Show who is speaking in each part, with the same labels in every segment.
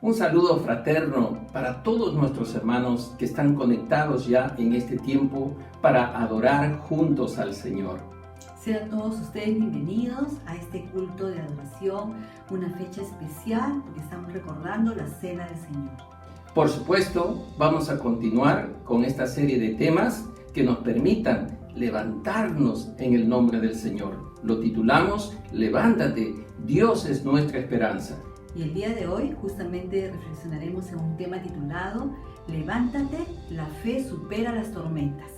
Speaker 1: Un saludo fraterno para todos nuestros hermanos que están conectados ya en este tiempo para adorar juntos al Señor.
Speaker 2: Sean todos ustedes bienvenidos a este culto de adoración, una fecha especial porque estamos recordando la Cena del Señor.
Speaker 1: Por supuesto, vamos a continuar con esta serie de temas que nos permitan levantarnos en el nombre del Señor. Lo titulamos Levántate, Dios es nuestra esperanza.
Speaker 2: Y el día de hoy justamente reflexionaremos en un tema titulado Levántate, la fe supera las tormentas.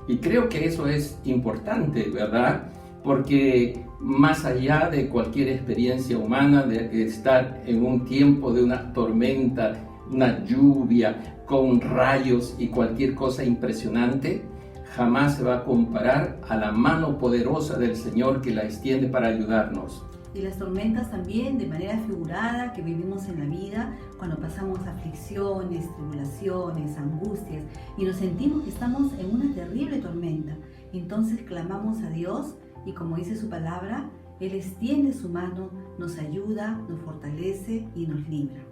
Speaker 1: Y creo que eso es importante, ¿verdad? Porque más allá de cualquier experiencia humana, de estar en un tiempo de una tormenta, una lluvia con rayos y cualquier cosa impresionante, jamás se va a comparar a la mano poderosa del Señor que la extiende para ayudarnos.
Speaker 2: Y las tormentas también, de manera figurada, que vivimos en la vida cuando pasamos aflicciones, tribulaciones, angustias y nos sentimos que estamos en una terrible tormenta. Entonces clamamos a Dios y, como dice su palabra, Él extiende su mano, nos ayuda, nos fortalece y nos libra.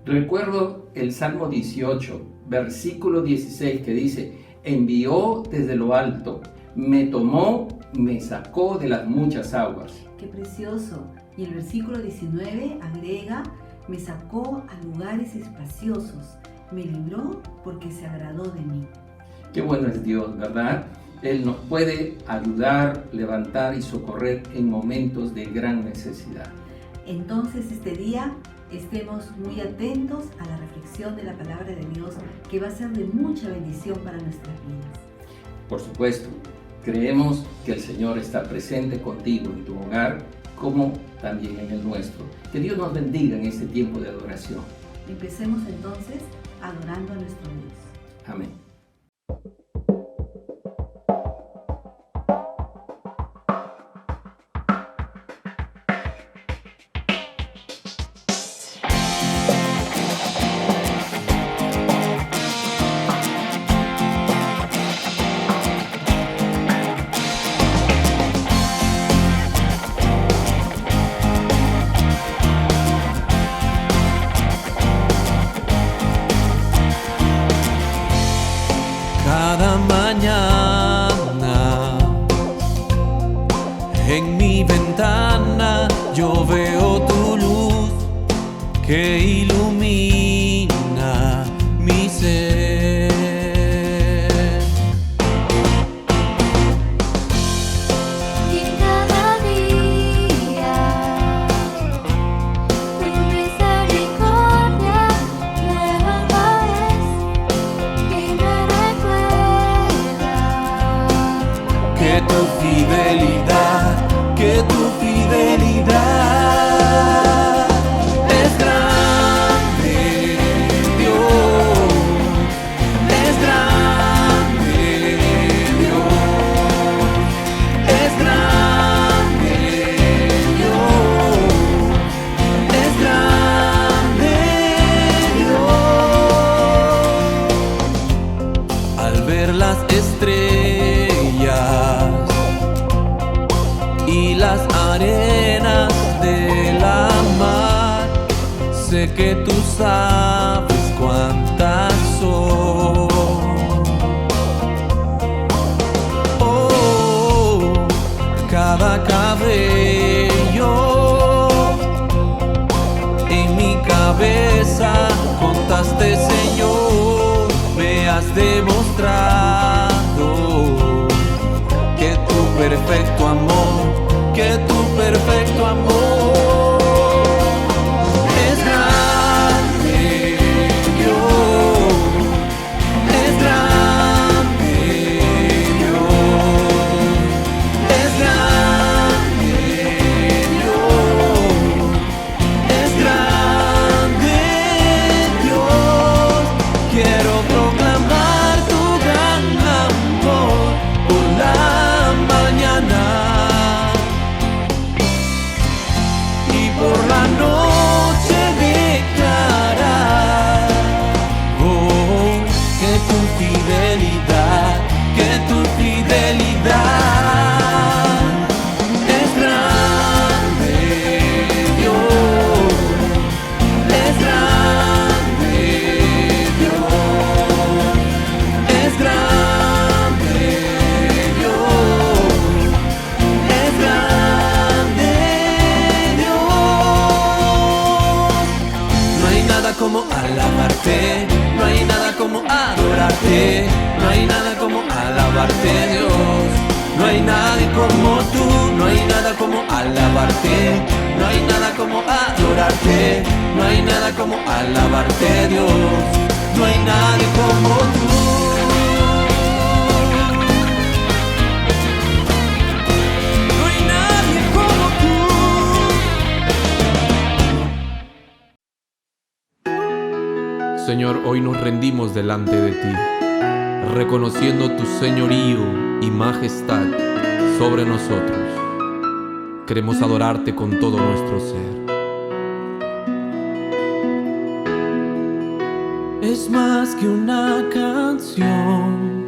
Speaker 1: Recuerdo el Salmo 18, versículo 16, que dice: envió desde lo alto, me tomó, me sacó de las muchas aguas.
Speaker 2: ¡Qué precioso! Y el versículo 19 agrega: me sacó a lugares espaciosos, me libró porque se agradó de mí.
Speaker 1: Qué bueno es Dios, ¿verdad? Él nos puede ayudar, levantar y socorrer en momentos de gran necesidad.
Speaker 2: Entonces este día estemos muy atentos a la reflexión de la palabra de Dios, que va a ser de mucha bendición para nuestras vidas.
Speaker 1: Por supuesto, creemos que el Señor está presente contigo en tu hogar, como también en el nuestro. Que Dios nos bendiga en este tiempo de adoración.
Speaker 2: Empecemos entonces adorando a nuestro Dios.
Speaker 1: Amén.
Speaker 3: Cada mañana en mi ventana yo veo tu luz que ilumina mi ser.
Speaker 4: Y cada día tu misericordia nueva es y me recuerda
Speaker 3: Que tu fidelidad es grande, Dios, es grande, Dios, es grande, Dios, es grande, Dios. Al ver las estrellas y las arenas de la mar, sé que tú sabes cuántas son. Oh, cada cabello en mi cabeza contaste, Señor, me has demostrado que tu perfecto amor, que tu perfecto amor es grande, Dios, es grande, Dios, es grande, Dios, es grande, Dios. Quiero proclamar tu gran amor por la mañana. alabarte, Dios. No hay nadie como tú, no hay nada como alabarte, no hay nada como adorarte, no hay nada como alabarte, Dios. No hay nadie como tú. No hay nadie como tú. Señor, hoy nos rendimos delante de ti, reconociendo tu señorío y majestad sobre nosotros. Queremos adorarte con todo nuestro ser. Es más que una canción,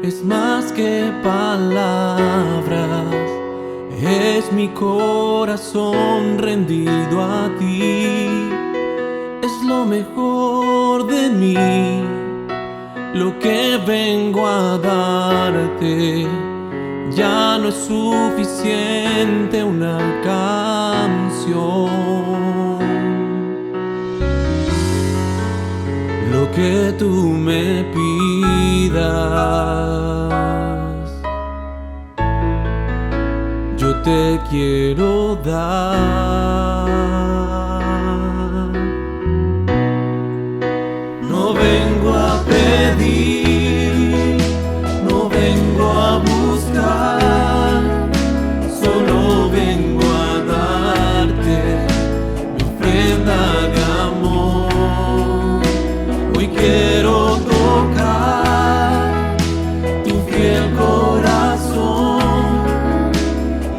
Speaker 3: es más que palabras, es mi corazón rendido a ti. Es lo mejor de mí, lo que vengo a darte. Ya no es suficiente una canción. Lo que tú me pidas, yo te quiero dar. No vengo a pedir, no vengo a buscar, solo vengo a darte mi ofrenda de amor. Hoy quiero tocar tu fiel corazón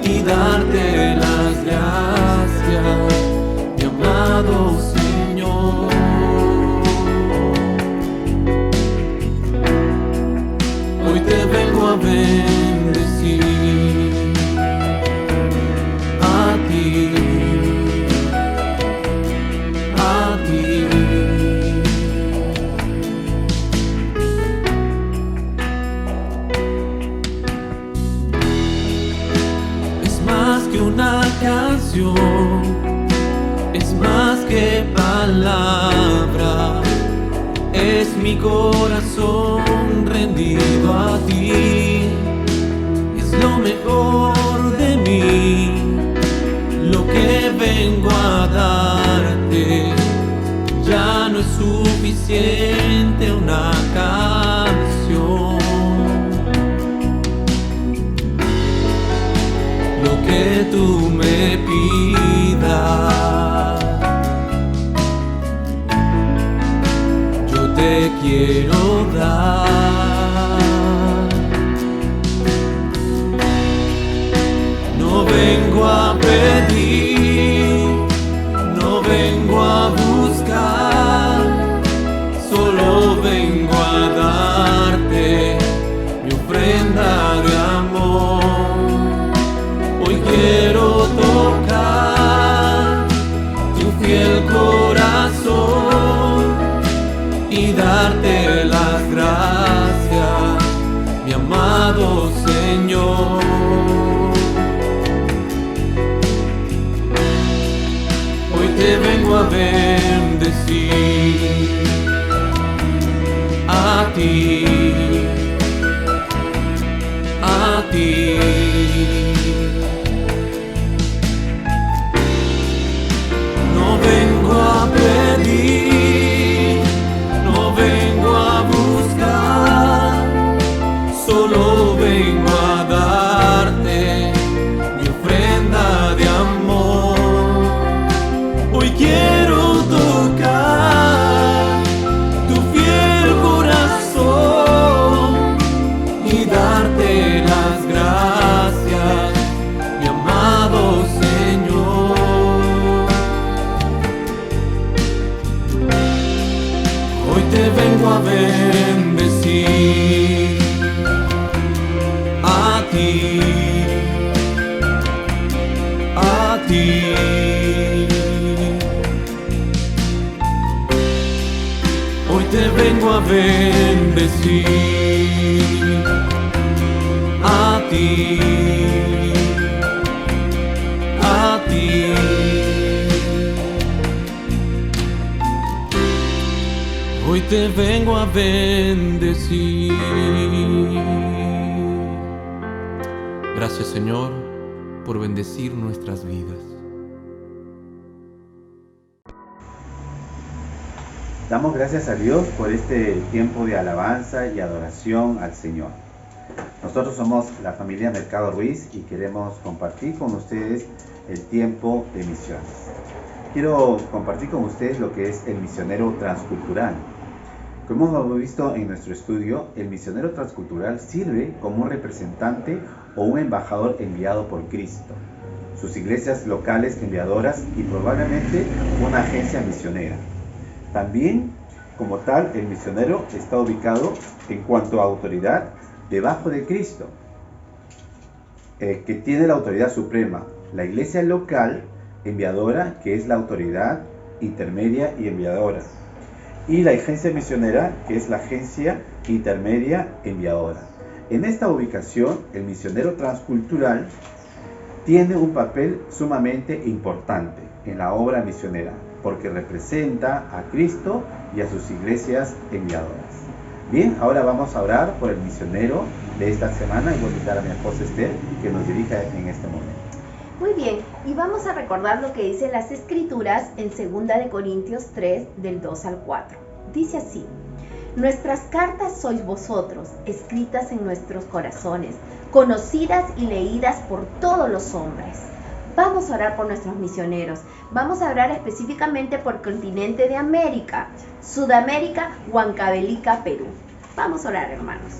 Speaker 3: y darte las gracias, mi amado Señor. Hoy te vengo a bendecir, a ti, a ti. Es más que una canción, es más que palabra, es mi corazón rendido a ti. Es lo mejor de mí, lo que vengo a darte. Ya no es suficiente una canción. Lo que tú me pidas, yo te quiero dar. No vengo a pedir, no vengo a buscar, solo vengo a darte mi ofrenda de amor. Hoy quiero tocar tu fiel corazón y darte las gracias, mi amado Señor. Hoy te vengo a bendecir, a ti, a ti. No vengo a pedir, no vengo a buscar, solo vengo a darte mi ofrenda de amor. Hoy quiero tocar tu fiel corazón y darte las gracias, mi amado Señor. Hoy te vengo a bendecir, a ti, a ti. Hoy te vengo a bendecir, a ti, a ti. Hoy te vengo a bendecir. Gracias, Señor, por bendecir nuestras vidas.
Speaker 5: Damos gracias a Dios por este tiempo de alabanza y adoración al Señor. Nosotros somos la familia Mercado Ruiz y queremos compartir con ustedes el tiempo de misiones. Quiero compartir con ustedes lo que es el misionero transcultural. Como hemos visto en nuestro estudio, el misionero transcultural sirve como un representante o un embajador enviado por Cristo, sus iglesias locales enviadoras y probablemente una agencia misionera. También, como tal, el misionero está ubicado en cuanto a autoridad debajo de Cristo, que tiene la autoridad suprema, la iglesia local enviadora, que es la autoridad intermedia y enviadora, y la agencia misionera, que es la agencia intermedia enviadora. En esta ubicación, el misionero transcultural tiene un papel sumamente importante en la obra misionera, porque representa a Cristo y a sus iglesias enviadoras. Bien, ahora vamos a orar por el misionero de esta semana y voy a invitar a mi esposa Esther que nos dirija en este momento.
Speaker 6: Muy bien, y vamos a recordar lo que dicen las Escrituras en 2 de Corintios 3, del 2 al 4. Dice así: nuestras cartas sois vosotros, escritas en nuestros corazones, conocidas y leídas por todos los hombres. Vamos a orar por nuestros misioneros. Vamos a orar específicamente por el continente de América, Sudamérica, Huancavelica, Perú. Vamos a orar, hermanos.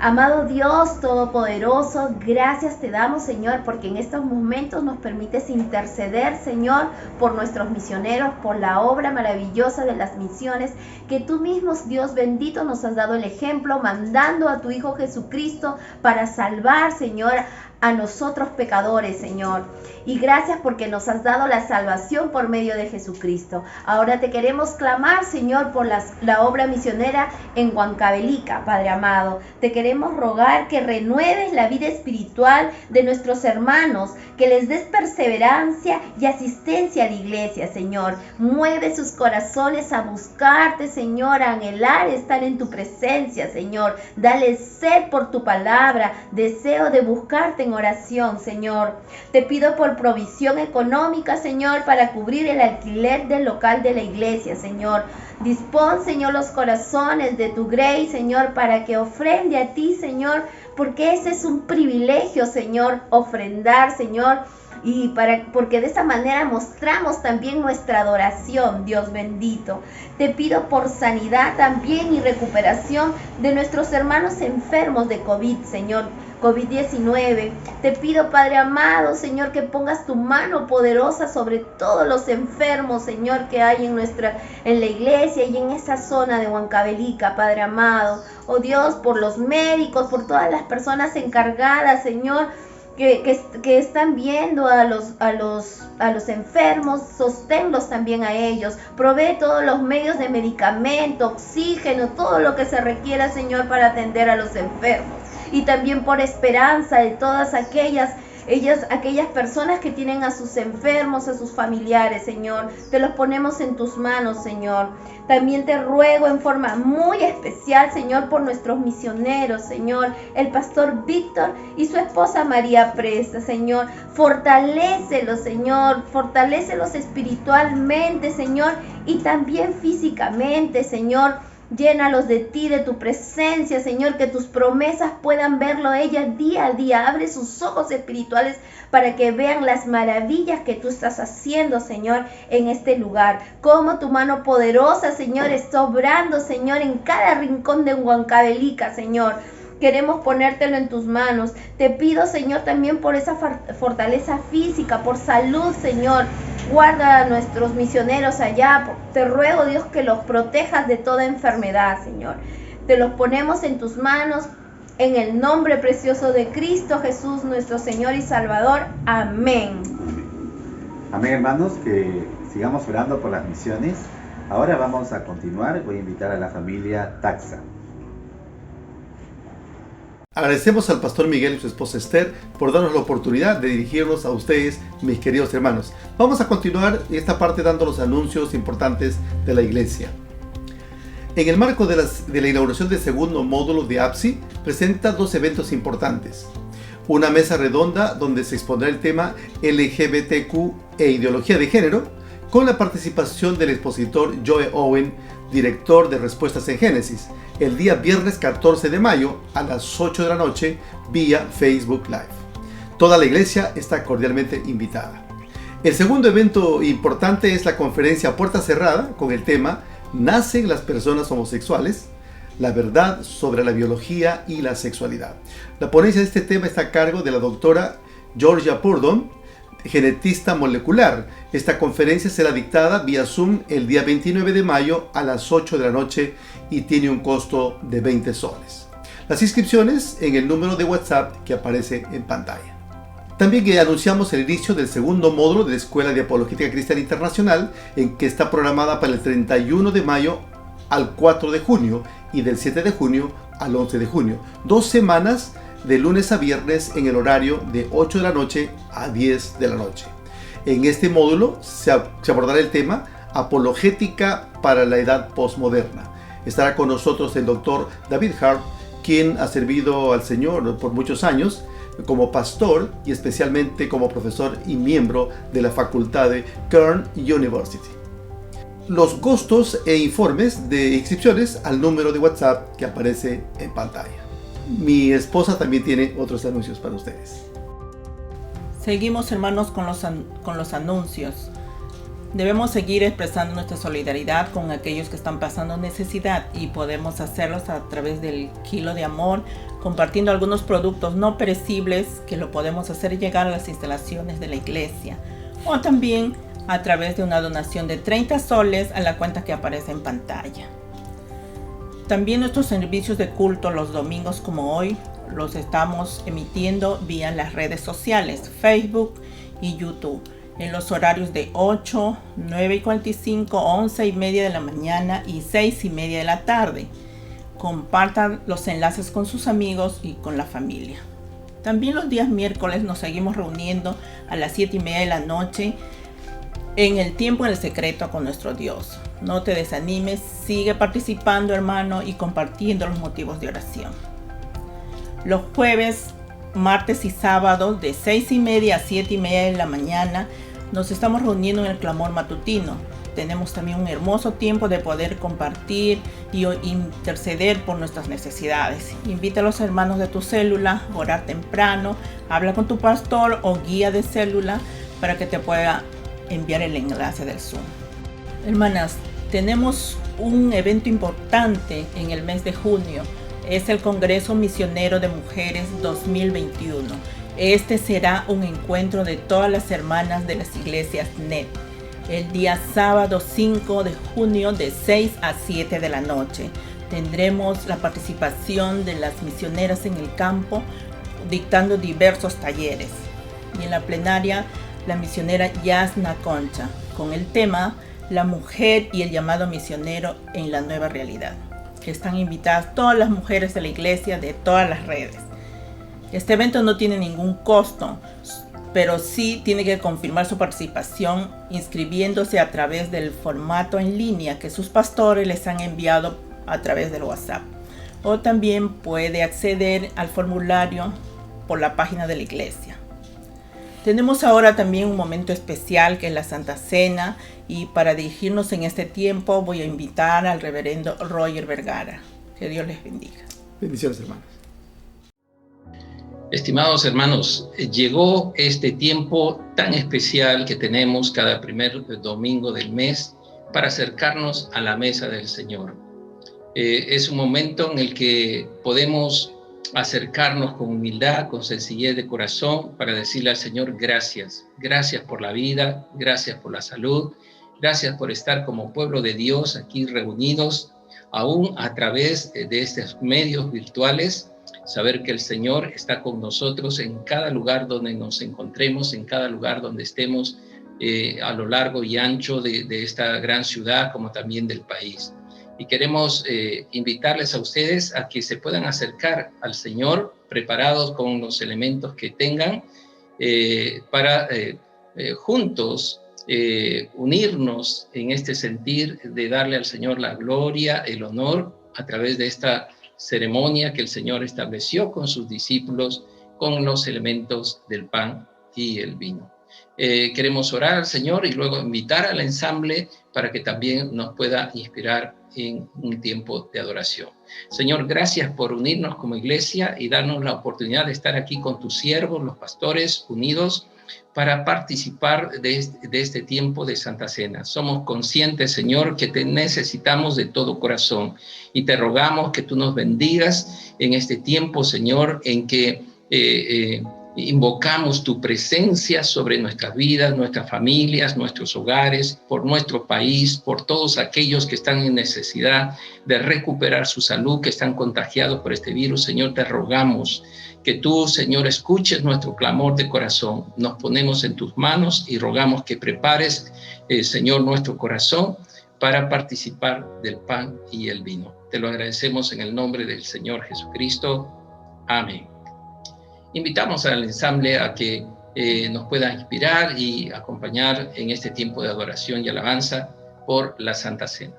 Speaker 6: Amado Dios Todopoderoso, gracias te damos, Señor, porque en estos momentos nos permites interceder, Señor, por nuestros misioneros, por la obra maravillosa de las misiones, que tú mismo, Dios bendito, nos has dado el ejemplo, mandando a tu Hijo Jesucristo para salvar, Señor, a nosotros pecadores, Señor. Y gracias porque nos has dado la salvación por medio de Jesucristo. Ahora te queremos clamar, Señor, por la obra misionera en Huancavelica, Padre amado. Te queremos rogar que renueves la vida espiritual de nuestros hermanos, que les des perseverancia y asistencia a la iglesia, Señor. Mueve sus corazones a buscarte, Señor, a anhelar estar en tu presencia, Señor. Dale sed por tu palabra, deseo de buscarte en oración, Señor. Te pido por provisión económica, Señor, para cubrir el alquiler del local de la iglesia, Señor. Dispón, Señor, los corazones de tu Grey, Señor, para que ofrende a ti, Señor, porque ese es un privilegio, Señor, ofrendar, Señor, porque de esa manera mostramos también nuestra adoración, Dios bendito. Te pido por sanidad también y recuperación de nuestros hermanos enfermos de COVID, Señor, COVID-19. Te pido, Padre amado, Señor, que pongas tu mano poderosa sobre todos los enfermos, Señor, que hay en la iglesia y en esa zona de Huancavelica, Padre amado. Oh Dios, por los médicos, por todas las personas encargadas, Señor, que están viendo a los enfermos, sosténlos también a ellos, provee todos los medios de medicamento, oxígeno, todo lo que se requiera, Señor, para atender a los enfermos. Y también por esperanza de todas aquellas personas que tienen a sus enfermos, a sus familiares, Señor. Te los ponemos en tus manos, Señor. También te ruego en forma muy especial, Señor, por nuestros misioneros, Señor, el pastor Víctor y su esposa María Presta, Señor. Fortalécelos, Señor, fortalécelos espiritualmente, Señor, y también físicamente, Señor. Llénalos de ti, de tu presencia, Señor, que tus promesas puedan verlo ellas día a día. Abre sus ojos espirituales para que vean las maravillas que tú estás haciendo, Señor, en este lugar. Cómo tu mano poderosa, Señor, está obrando, Señor, en cada rincón de Huancavelica, Señor. Queremos ponértelo en tus manos. Te pido, Señor, también por esa fortaleza física, por salud, Señor. Guarda a nuestros misioneros allá. Te ruego, Dios, que los protejas de toda enfermedad, Señor. Te los ponemos en tus manos, en el nombre precioso de Cristo Jesús, nuestro Señor y Salvador. Amén.
Speaker 5: Amén, hermanos, que sigamos orando por las misiones. Ahora vamos a continuar. Voy a invitar a la familia Taxa.
Speaker 7: Agradecemos al pastor Miguel y su esposa Esther por darnos la oportunidad de dirigirnos a ustedes, mis queridos hermanos. Vamos a continuar esta parte dando los anuncios importantes de la iglesia. En el marco de la inauguración del segundo módulo de APSI, presenta dos eventos importantes. una mesa redonda donde se expondrá el tema LGBTQ e ideología de género, con la participación del expositor Joe Owen, director de Respuestas en Génesis, el día viernes 14 de mayo a las 8 de la noche vía Facebook Live. Toda la iglesia está cordialmente invitada. El segundo evento importante es la conferencia a puerta cerrada con el tema ¿Nacen las personas homosexuales? La verdad sobre la biología y la sexualidad. La ponencia de este tema está a cargo de la doctora Georgia Purdon, genetista molecular. Esta conferencia será dictada vía Zoom el día 29 de mayo a las 8 de la noche y tiene un costo de 20 soles. Las inscripciones en el número de WhatsApp que aparece en pantalla. También anunciamos el inicio del segundo módulo de la Escuela de Apologética Cristiana Internacional, en que está programada para el 31 de mayo al 4 de junio y del 7 de junio al 11 de junio. 2 semanas de lunes a viernes en el horario de 8 de la noche a 10 de la noche. En este módulo se abordará el tema Apologética para la Edad Postmoderna. Estará con nosotros el doctor David Hart, quien ha servido al Señor por muchos años como pastor y especialmente como profesor y miembro de la facultad de Kern University. Los costos e informes de inscripciones al número de WhatsApp que aparece en pantalla. Mi esposa también tiene otros anuncios para ustedes.
Speaker 8: Seguimos, hermanos, con los anuncios. Debemos seguir expresando nuestra solidaridad con aquellos que están pasando necesidad y podemos hacerlos a través del Kilo de Amor, compartiendo algunos productos no perecibles que lo podemos hacer llegar a las instalaciones de la iglesia, o también a través de una donación de 30 soles a la cuenta que aparece en pantalla. También nuestros servicios de culto los domingos como hoy los estamos emitiendo vía las redes sociales, Facebook y YouTube, en los horarios de 8, 9:45, 11:30 de la mañana y 6:30 de la tarde. Compartan los enlaces con sus amigos y con la familia. También los días miércoles nos seguimos reuniendo a las 7:30 de la noche en el tiempo en el secreto con nuestro Dios. No te desanimes, sigue participando, hermano, y compartiendo los motivos de oración. Los jueves, martes y sábados de 6:30 a 7:30 de la mañana nos estamos reuniendo en el clamor matutino. Tenemos también un hermoso tiempo de poder compartir y interceder por nuestras necesidades. Invita a los hermanos de tu célula a orar temprano, habla con tu pastor o guía de célula para que te pueda enviar el enlace del Zoom. Hermanas, tenemos un evento importante en el mes de junio. Es el Congreso Misionero de Mujeres 2021. Este será un encuentro de todas las hermanas de las iglesias NET. El día sábado 5 de junio de 6 a 7 de la noche. Tendremos la participación de las misioneras en el campo, dictando diversos talleres. Y en la plenaria, la misionera Yasna Concha, con el tema La mujer y el llamado misionero en la nueva realidad. Están invitadas todas las mujeres de la iglesia de todas las redes. Este evento no tiene ningún costo, pero sí tiene que confirmar su participación inscribiéndose a través del formato en línea que sus pastores les han enviado a través del WhatsApp. O también puede acceder al formulario por la página de la iglesia. Tenemos ahora también un momento especial que es la Santa Cena, y para dirigirnos en este tiempo voy a invitar al reverendo Roger Vergara. Que Dios les bendiga.
Speaker 7: Bendiciones, hermanos.
Speaker 1: Estimados hermanos, llegó este tiempo tan especial que tenemos cada primer domingo del mes para acercarnos a la mesa del Señor. Es un momento en el que podemos acercarnos con humildad, con sencillez de corazón, para decirle al Señor gracias. Gracias por la vida, gracias por la salud, gracias por estar como pueblo de Dios aquí reunidos, aún a través de estos medios virtuales. Saber que el Señor está con nosotros en cada lugar donde nos encontremos, en cada lugar donde estemos, a lo largo y ancho de esta gran ciudad, como también del país. Y queremos invitarles a ustedes a que se puedan acercar al Señor preparados con los elementos que tengan para juntos unirnos en este sentir de darle al Señor la gloria, el honor a través de esta ceremonia que el Señor estableció con sus discípulos con los elementos del pan y el vino. Queremos orar al Señor y luego invitar al ensamble para que también nos pueda inspirar en un tiempo de adoración. Señor, gracias por unirnos como iglesia y darnos la oportunidad de estar aquí con tus siervos, los pastores, unidos para participar de este tiempo de Santa Cena. Somos conscientes, Señor, que te necesitamos de todo corazón y te rogamos que tú nos bendigas en este tiempo, Señor, en que invocamos tu presencia sobre nuestras vidas, nuestras familias, nuestros hogares, por nuestro país, por todos aquellos que están en necesidad de recuperar su salud, que están contagiados por este virus. Señor, te rogamos que tú, Señor, escuches nuestro clamor de corazón. Nos ponemos en tus manos y rogamos que prepares, Señor, nuestro corazón para participar del pan y el vino. Te lo agradecemos en el nombre del Señor Jesucristo. Amén. Invitamos al ensamble a que nos pueda inspirar y acompañar en este tiempo de adoración y alabanza por la Santa Cena.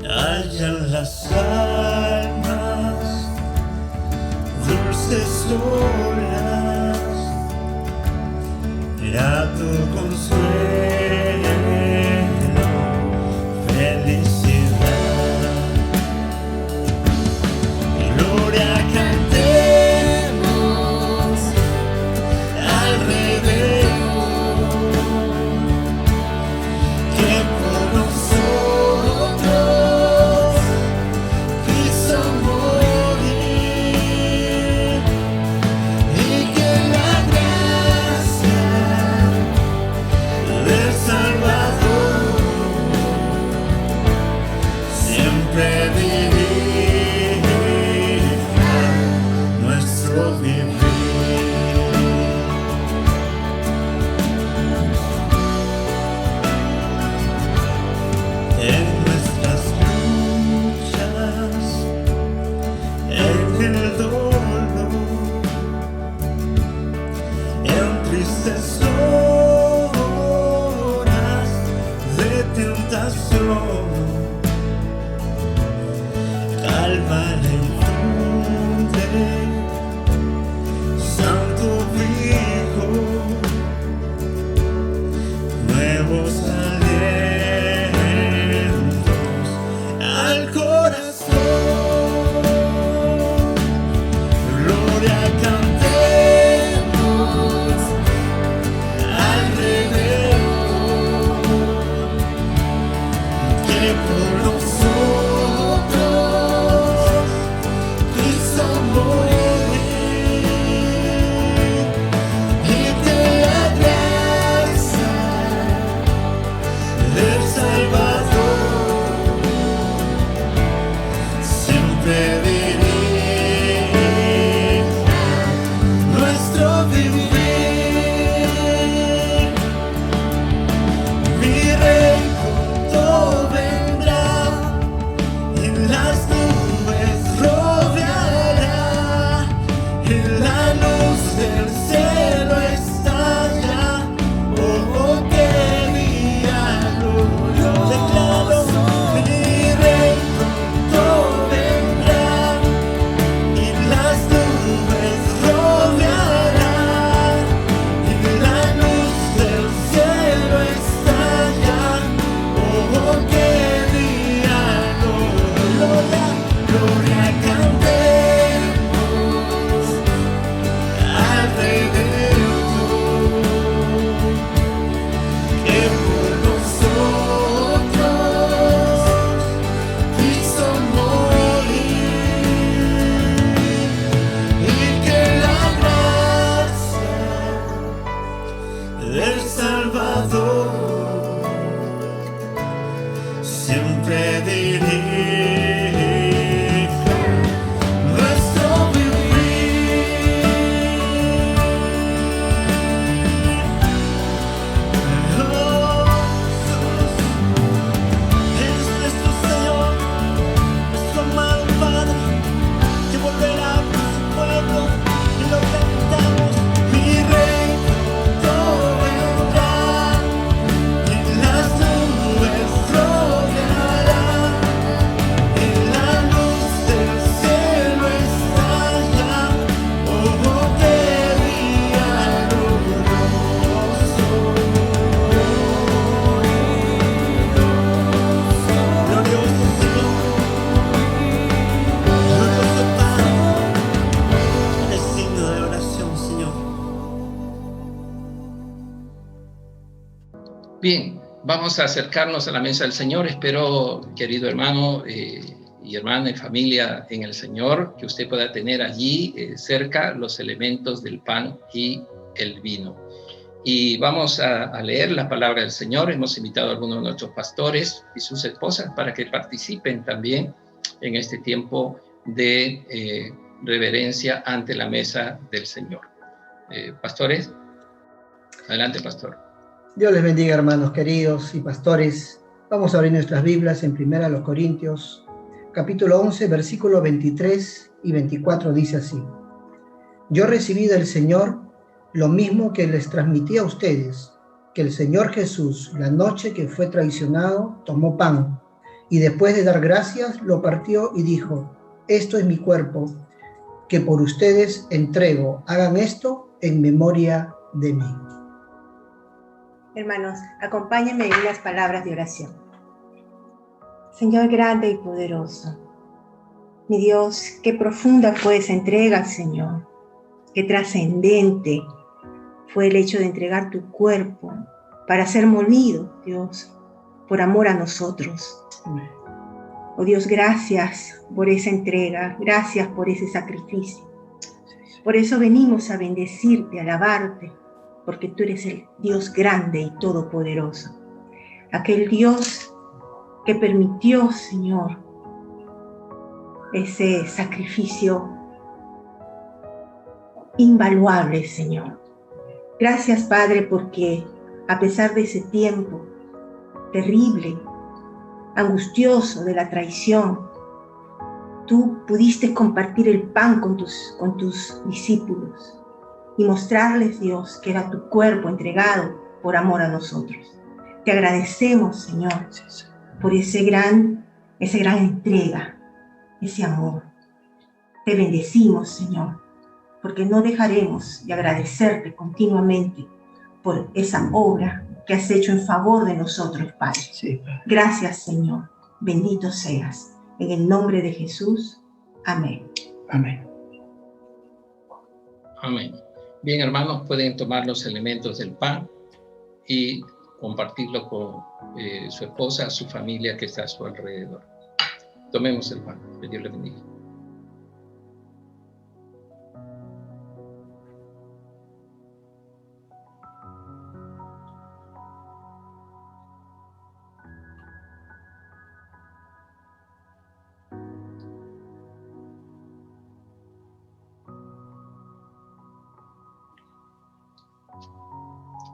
Speaker 9: Hallan las almas dulces olas a tu consuelo, felicidad. Gloria cantemos al Redentor que por nosotros quiso morir, y que la gracia
Speaker 1: Bien, vamos a acercarnos a la mesa del Señor. Espero, querido hermano y hermana y familia en el Señor, que usted pueda tener allí cerca los elementos del pan y el vino. Y vamos a leer la palabra del Señor. Hemos invitado a algunos de nuestros pastores y sus esposas para que participen también en este tiempo de reverencia ante la mesa del Señor. Pastores, adelante, pastor.
Speaker 10: Dios les bendiga, hermanos queridos y pastores. Vamos a abrir nuestras Biblias en 1 Corintios, capítulo 11, versículos 23 y 24, dice así: Yo recibí del Señor lo mismo que les transmití a ustedes, que el Señor Jesús, la noche que fue traicionado, tomó pan, y después de dar gracias, lo partió y dijo: Esto es mi cuerpo, que por ustedes entrego. Hagan esto en memoria de mí.
Speaker 11: Hermanos, acompáñenme en unas palabras de oración. Señor grande y poderoso, mi Dios, qué profunda fue esa entrega, Señor, qué trascendente fue el hecho de entregar tu cuerpo para ser molido, Dios, por amor a nosotros. Oh Dios, gracias por esa entrega, gracias por ese sacrificio. Por eso venimos a bendecirte, a alabarte, porque tú eres el Dios grande y todopoderoso. Aquel Dios que permitió, Señor, ese sacrificio invaluable, Señor. Gracias, Padre, porque a pesar de ese tiempo terrible, angustioso de la traición, tú pudiste compartir el pan con tus discípulos y mostrarles, Dios, que era tu cuerpo entregado por amor a nosotros. Te agradecemos, Señor, por esa gran entrega, ese amor. Te bendecimos, Señor, porque no dejaremos de agradecerte continuamente por esa obra que has hecho en favor de nosotros, Padre.
Speaker 10: Sí.
Speaker 11: Gracias, Señor. Bendito seas. En el nombre de Jesús. Amén.
Speaker 10: Amén.
Speaker 1: Amén. Bien, hermanos, pueden tomar los elementos del pan y compartirlo con su esposa, su familia que está a su alrededor. Tomemos el pan. Que Dios le bendiga.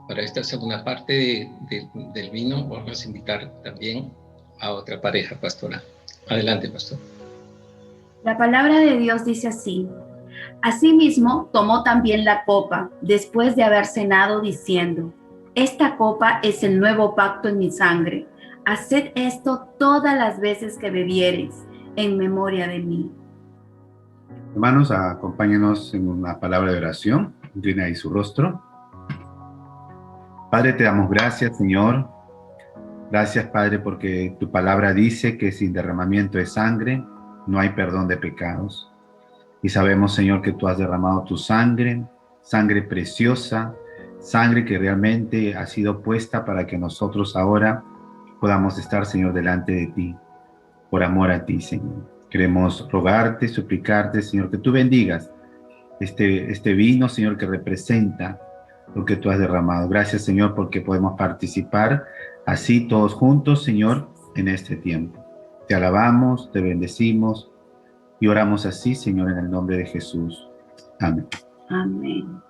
Speaker 1: Para esta segunda parte del vino, vamos a invitar también a otra pareja pastoral. Adelante, pastor.
Speaker 12: La palabra de Dios dice así: Asimismo, tomó también la copa, después de haber cenado, diciendo: Esta copa es el nuevo pacto en mi sangre. Haced esto todas las veces que bebiereis, en memoria de mí.
Speaker 5: Hermanos, acompáñenos en una palabra de oración. Inclina ahí su rostro. Padre, te damos gracias, Señor. Gracias, Padre, porque tu palabra dice que sin derramamiento de sangre no hay perdón de pecados. Y sabemos, Señor, que tú has derramado tu sangre, sangre preciosa, sangre que realmente ha sido puesta para que nosotros ahora podamos estar, Señor, delante de ti, por amor a ti, Señor. Queremos rogarte, suplicarte, Señor, que tú bendigas este vino, Señor, que representa lo que tú has derramado. Gracias, Señor, porque podemos participar así todos juntos, Señor, en este tiempo. Te alabamos, te bendecimos y oramos así, Señor, en el nombre de Jesús. Amén.
Speaker 12: Amén.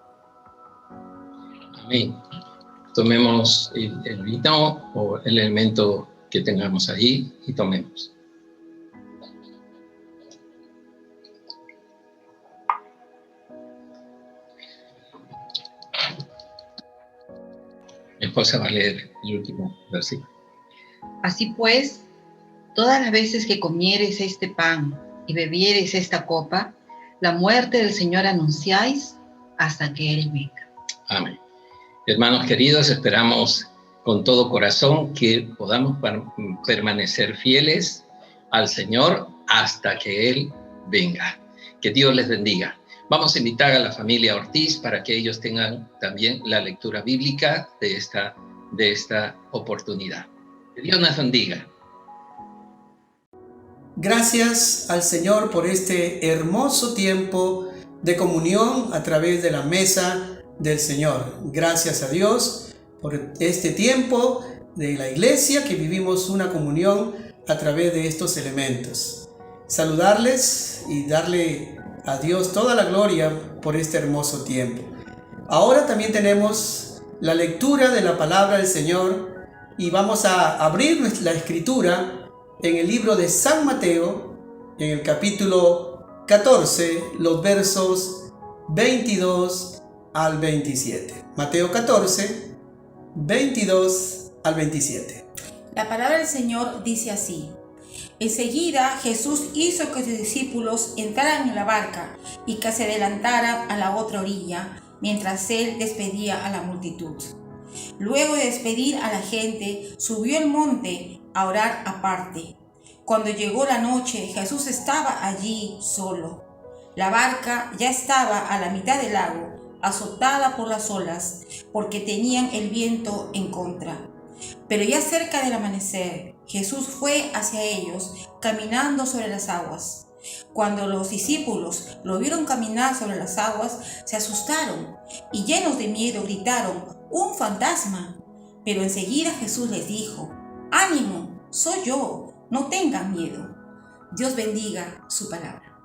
Speaker 1: Amén. Tomemos el vino o el elemento que tengamos ahí y tomemos. Mi esposa va a leer el último versículo.
Speaker 13: Así pues, todas las veces que comiereis este pan y bebiereis esta copa, la muerte del Señor anunciáis hasta que Él venga.
Speaker 1: Amén. Hermanos queridos, esperamos con todo corazón que podamos permanecer fieles al Señor hasta que Él venga. Que Dios les bendiga. Vamos a invitar a la familia Ortiz para que ellos tengan también la lectura bíblica de esta de esta oportunidad. Que Dios nos bendiga.
Speaker 14: Gracias al Señor por este hermoso tiempo de comunión a través de la mesa del Señor. Gracias a Dios por este tiempo de la iglesia que vivimos una comunión a través de estos elementos. Saludarles y darle a Dios toda la gloria por este hermoso tiempo. Ahora también tenemos la lectura de la palabra del Señor y vamos a abrir la escritura en el libro de San Mateo, en el capítulo 14, los versos 22 al 27. Mateo 14, 22 al 27.
Speaker 15: La palabra del Señor dice así: Enseguida Jesús hizo que sus discípulos entraran en la barca y que se adelantaran a la otra orilla, mientras él despedía a la multitud. Luego de despedir a la gente, subió al monte a orar aparte. Cuando llegó la noche, Jesús estaba allí solo. La barca ya estaba a la mitad del lago, azotada por las olas, porque tenían el viento en contra. Pero ya cerca del amanecer, Jesús fue hacia ellos, caminando sobre las aguas. Cuando los discípulos lo vieron caminar sobre las aguas, se asustaron y llenos de miedo gritaron: ¡Un fantasma! Pero enseguida Jesús les dijo: ¡Ánimo! Soy yo, no tengan miedo. Dios bendiga su palabra.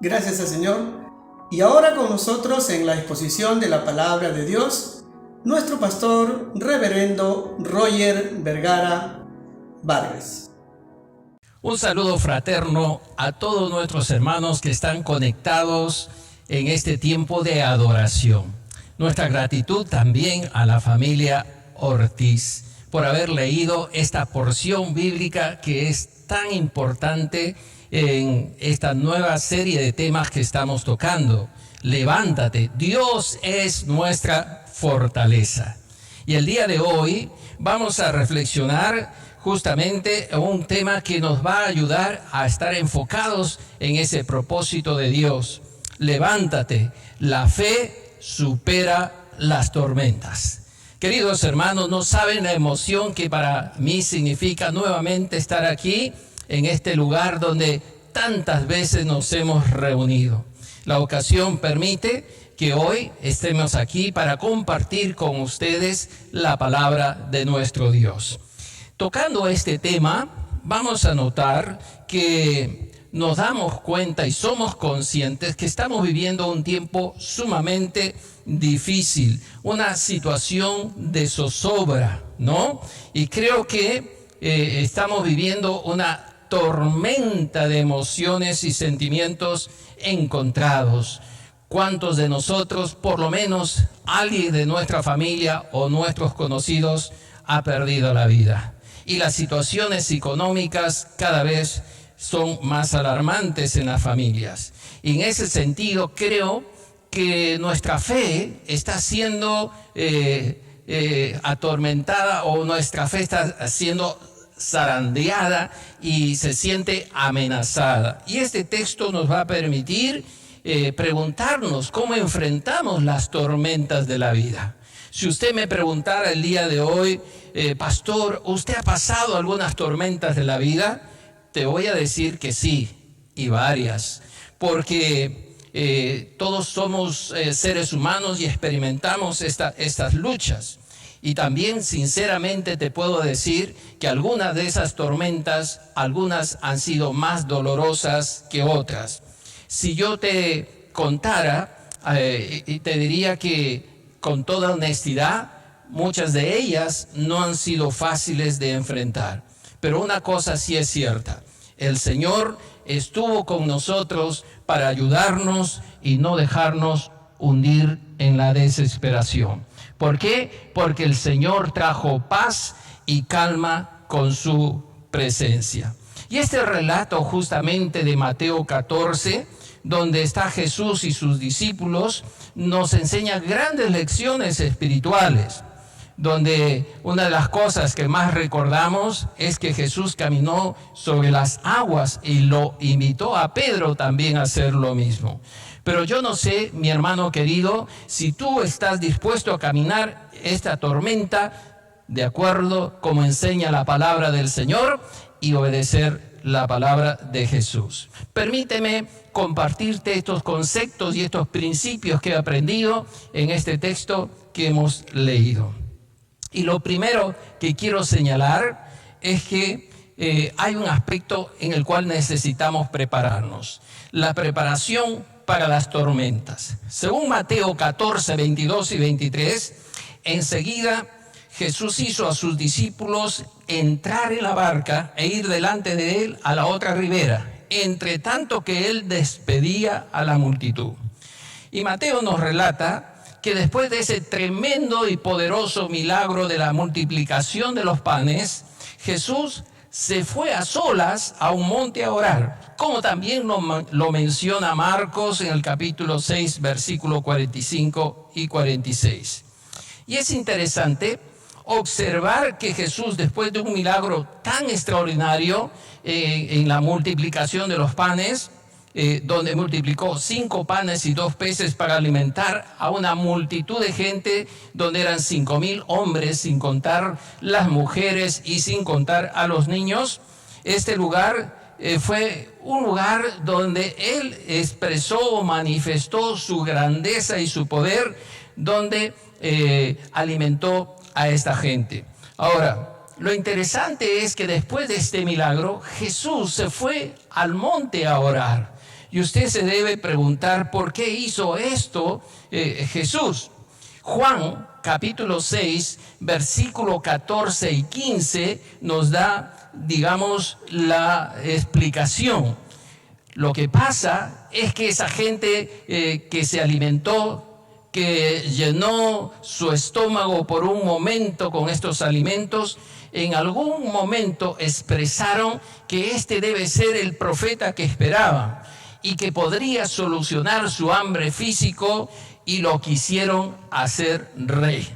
Speaker 14: Gracias al Señor. Y ahora con nosotros en la exposición de la palabra de Dios, nuestro pastor reverendo Roger Vergara Vargas.
Speaker 1: Un saludo fraterno a todos nuestros hermanos que están conectados en este tiempo de adoración. Nuestra gratitud también a la familia Ortiz por haber leído esta porción bíblica que es tan importante en esta nueva serie de temas que estamos tocando. Levántate, Dios es nuestra fortaleza. Y el día de hoy vamos a reflexionar justamente un tema que nos va a ayudar a estar enfocados en ese propósito de Dios. Levántate, la fe supera las tormentas. Queridos hermanos, no saben la emoción que para mí significa nuevamente estar aquí en este lugar donde tantas veces nos hemos reunido. La ocasión permite que hoy estemos aquí para compartir con ustedes la palabra de nuestro Dios. Tocando este tema, vamos a notar que nos damos cuenta y somos conscientes que estamos viviendo un tiempo sumamente difícil, una situación de zozobra, ¿no? Y creo que estamos viviendo una tormenta de emociones y sentimientos encontrados. ¿Cuántos de nosotros, por lo menos alguien de nuestra familia o nuestros conocidos, ha perdido la vida? Y las situaciones económicas cada vez son más alarmantes en las familias. Y en ese sentido creo que nuestra fe está siendo atormentada, o nuestra fe está siendo zarandeada y se siente amenazada. Y este texto nos va a permitir preguntarnos cómo enfrentamos las tormentas de la vida. Si usted me preguntara el día de hoy, pastor, ¿usted ha pasado algunas tormentas de la vida? Te voy a decir que sí, y varias, porque todos somos seres humanos y experimentamos estas luchas. Y también sinceramente te puedo decir que algunas de esas tormentas, algunas han sido más dolorosas que otras. Si yo te contara, te diría que con toda honestidad, muchas de ellas no han sido fáciles de enfrentar. Pero una cosa sí es cierta: el Señor estuvo con nosotros para ayudarnos y no dejarnos hundir en la desesperación. ¿Por qué? Porque el Señor trajo paz y calma con su presencia. Y este relato justamente de Mateo 14, donde está Jesús y sus discípulos, nos enseña grandes lecciones espirituales, donde una de las cosas que más recordamos es que Jesús caminó sobre las aguas y lo invitó a Pedro también a hacer lo mismo. Pero yo no sé, mi hermano querido, si tú estás dispuesto a caminar esta tormenta de acuerdo como enseña la palabra del Señor y obedecer la palabra de Jesús. Permíteme compartirte estos conceptos y estos principios que he aprendido en este texto que hemos leído. Y lo primero que quiero señalar es que hay un aspecto en el cual necesitamos prepararnos. La preparación para las tormentas. Según Mateo 14, 22 y 23, enseguida Jesús hizo a sus discípulos entrar en la barca e ir delante de él a la otra ribera, entre tanto que él despedía a la multitud. Y Mateo nos relata que después de ese tremendo y poderoso milagro de la multiplicación de los panes, Jesús se fue a solas a un monte a orar, como también lo menciona Marcos en el capítulo 6, versículo 45 y 46. Y es interesante observar que Jesús, después de un milagro tan extraordinario en la multiplicación de los panes, donde multiplicó 5 panes y 2 peces para alimentar a una multitud de gente, donde eran 5,000 hombres, sin contar las mujeres y sin contar a los niños. Este lugar fue un lugar donde él expresó o manifestó su grandeza y su poder, donde alimentó a esta gente. Ahora, lo interesante es que después de este milagro, Jesús se fue al monte a orar. Y usted se debe preguntar por qué hizo esto Jesús. Juan capítulo 6, versículo 14 y 15 nos da, digamos, la explicación. Lo que pasa es que esa gente que se alimentó, que llenó su estómago por un momento con estos alimentos, en algún momento expresaron que este debe ser el profeta que esperaban y que podría solucionar su hambre físico, y lo quisieron hacer rey.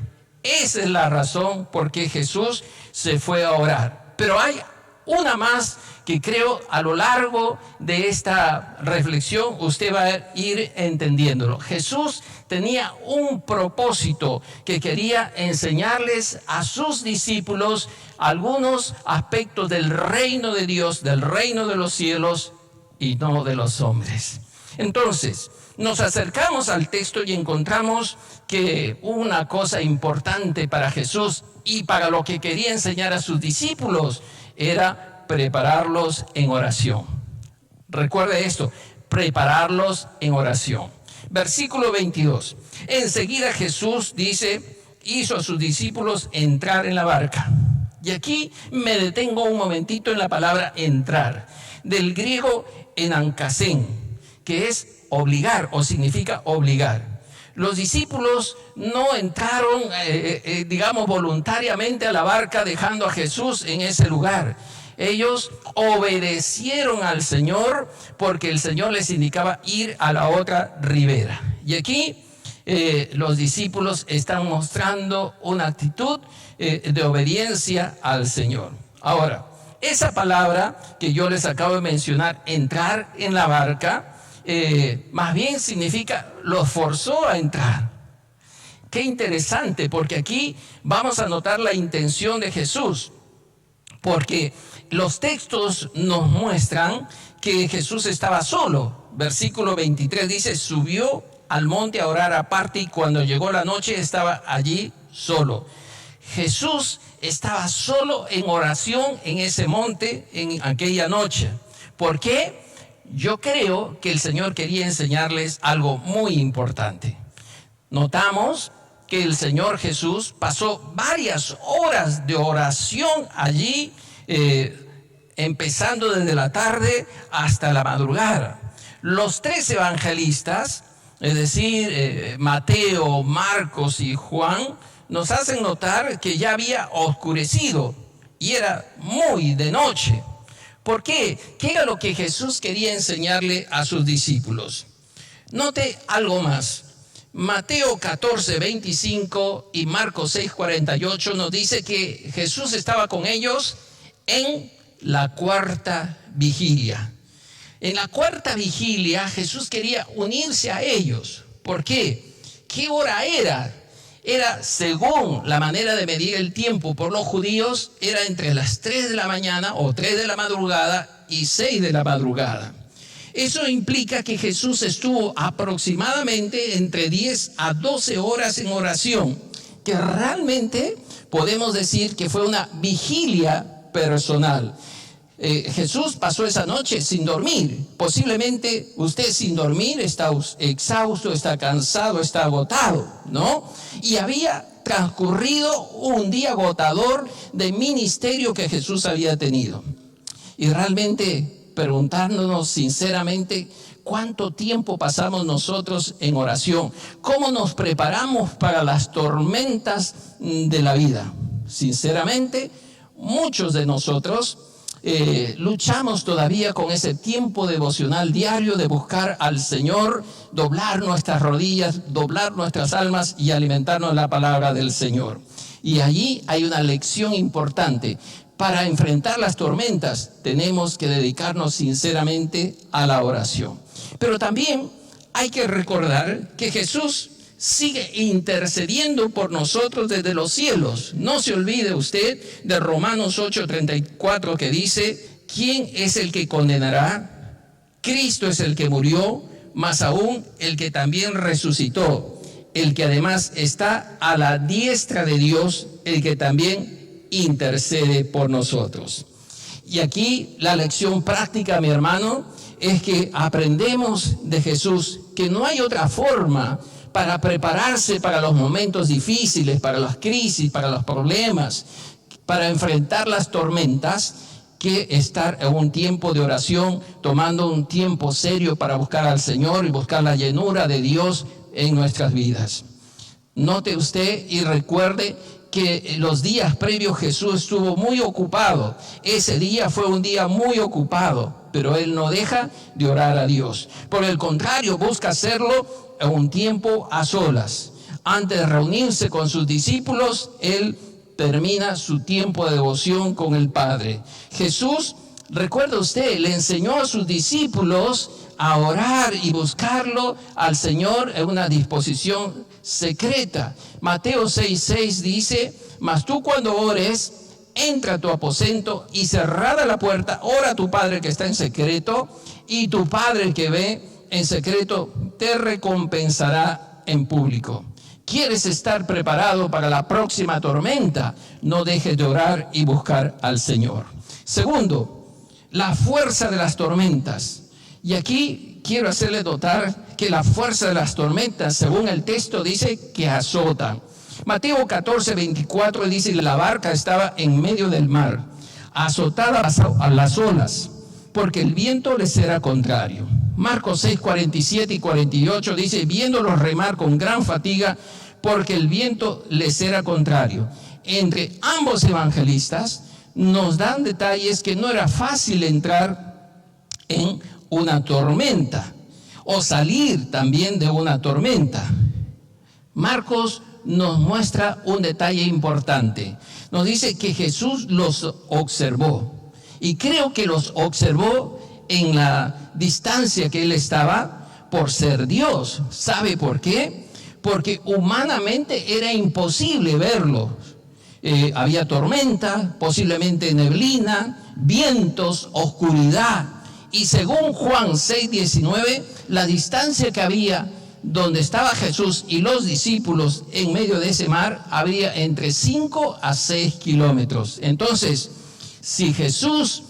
Speaker 1: Esa es la razón por qué Jesús se fue a orar. Pero hay una más que creo a lo largo de esta reflexión usted va a ir entendiéndolo. Jesús tenía un propósito que quería enseñarles a sus discípulos algunos aspectos del reino de Dios, del reino de los cielos y no de los hombres. Entonces, nos acercamos al texto y encontramos que una cosa importante para Jesús y para lo que quería enseñar a sus discípulos era prepararlos en oración. Recuerde esto, prepararlos en oración. Versículo 22. Enseguida Jesús dice, hizo a sus discípulos entrar en la barca. Y aquí me detengo un momentito en la palabra entrar, del griego enankasén, que es obligar o significa obligar. Los discípulos no entraron, digamos, voluntariamente a la barca dejando a Jesús en ese lugar. Ellos obedecieron al Señor porque el Señor les indicaba ir a la otra ribera. Y aquí los discípulos están mostrando una actitud de obediencia al Señor. Ahora, esa palabra que yo les acabo de mencionar, entrar en la barca, más bien significa los forzó a entrar. Qué interesante, porque aquí vamos a notar la intención de Jesús, porque los textos nos muestran que Jesús estaba solo. Versículo 23 dice, subió al monte a orar aparte y cuando llegó la noche estaba allí solo. Jesús estaba solo en oración en ese monte en aquella noche. ¿Por qué? Yo creo que el Señor quería enseñarles algo muy importante. Notamos que el Señor Jesús pasó varias horas de oración allí, empezando desde la tarde hasta la madrugada. Los 3 evangelistas, es decir, Mateo, Marcos y Juan, nos hacen notar que ya había oscurecido y era muy de noche. ¿Por qué? ¿Qué era lo que Jesús quería enseñarle a sus discípulos? Note algo más. Mateo 14, 25 y Marcos 6, 48 nos dice que Jesús estaba con ellos en la 4ª vigilia. En la 4ª vigilia Jesús quería unirse a ellos. ¿Por qué? ¿Qué hora era? Era, según la manera de medir el tiempo por los judíos, era entre las 3 de la mañana o 3 de la madrugada y 6 de la madrugada. Eso implica que Jesús estuvo aproximadamente entre 10 a 12 horas en oración, que realmente podemos decir que fue una vigilia personal. Jesús pasó esa noche sin dormir. Posiblemente usted sin dormir está exhausto, está cansado, está agotado, ¿no? Y había transcurrido un día agotador de ministerio que Jesús había tenido. Y realmente preguntándonos sinceramente, ¿cuánto tiempo pasamos nosotros en oración? ¿Cómo nos preparamos para las tormentas de la vida? Sinceramente, muchos de nosotros luchamos todavía con ese tiempo devocional diario de buscar al Señor, doblar nuestras rodillas, doblar nuestras almas y alimentarnos de la palabra del Señor. Y allí hay una lección importante. Para enfrentar las tormentas tenemos que dedicarnos sinceramente a la oración. Pero también hay que recordar que Jesús sigue intercediendo por nosotros desde los cielos. No se olvide usted de Romanos 8:34 que dice: ¿quién es el que condenará? Cristo es el que murió, más aún el que también resucitó, el que además está a la diestra de Dios, el que también intercede por nosotros. Y aquí la lección práctica, mi hermano, es que aprendemos de Jesús que no hay otra forma para prepararse para los momentos difíciles, para las crisis, para los problemas, para enfrentar las tormentas, que estar en un tiempo de oración, tomando un tiempo serio para buscar al Señor y buscar la llenura de Dios en nuestras vidas. Note usted y recuerde que los días previos Jesús estuvo muy ocupado. Ese día fue un día muy ocupado, pero Él no deja de orar a Dios. Por el contrario, busca hacerlo en un tiempo a solas. Antes de reunirse con sus discípulos, Él termina su tiempo de devoción con el Padre. Jesús, recuerda usted, le enseñó a sus discípulos a orar y buscarlo al Señor en una disposición secreta. Mateo 6:6 dice: mas tú cuando ores, entra a tu aposento y cerrada la puerta, ora a tu Padre que está en secreto, y tu Padre que ve en secreto te recompensará en público. ¿Quieres estar preparado para la próxima tormenta? No dejes de orar y buscar al Señor. Segundo, la fuerza de las tormentas. Y aquí quiero hacerle notar que la fuerza de las tormentas, según el texto, dice que azotan. Mateo 14:24 dice: la barca estaba en medio del mar, azotada a las olas, porque el viento les era contrario. Marcos 6:47 y 48 dice: viéndolos remar con gran fatiga, porque el viento les era contrario. Entre ambos evangelistas nos dan detalles que no era fácil entrar en una tormenta o salir también de una tormenta. Marcos nos muestra un detalle importante. Nos dice que Jesús los observó, y creo que los observó en la distancia que Él estaba por ser Dios. ¿Sabe por qué? Porque humanamente era imposible verlo. Había tormenta, posiblemente neblina, vientos, oscuridad. Y según Juan 6:19, la distancia que había donde estaba Jesús y los discípulos en medio de ese mar había entre 5 a 6 kilómetros. Entonces, si Jesús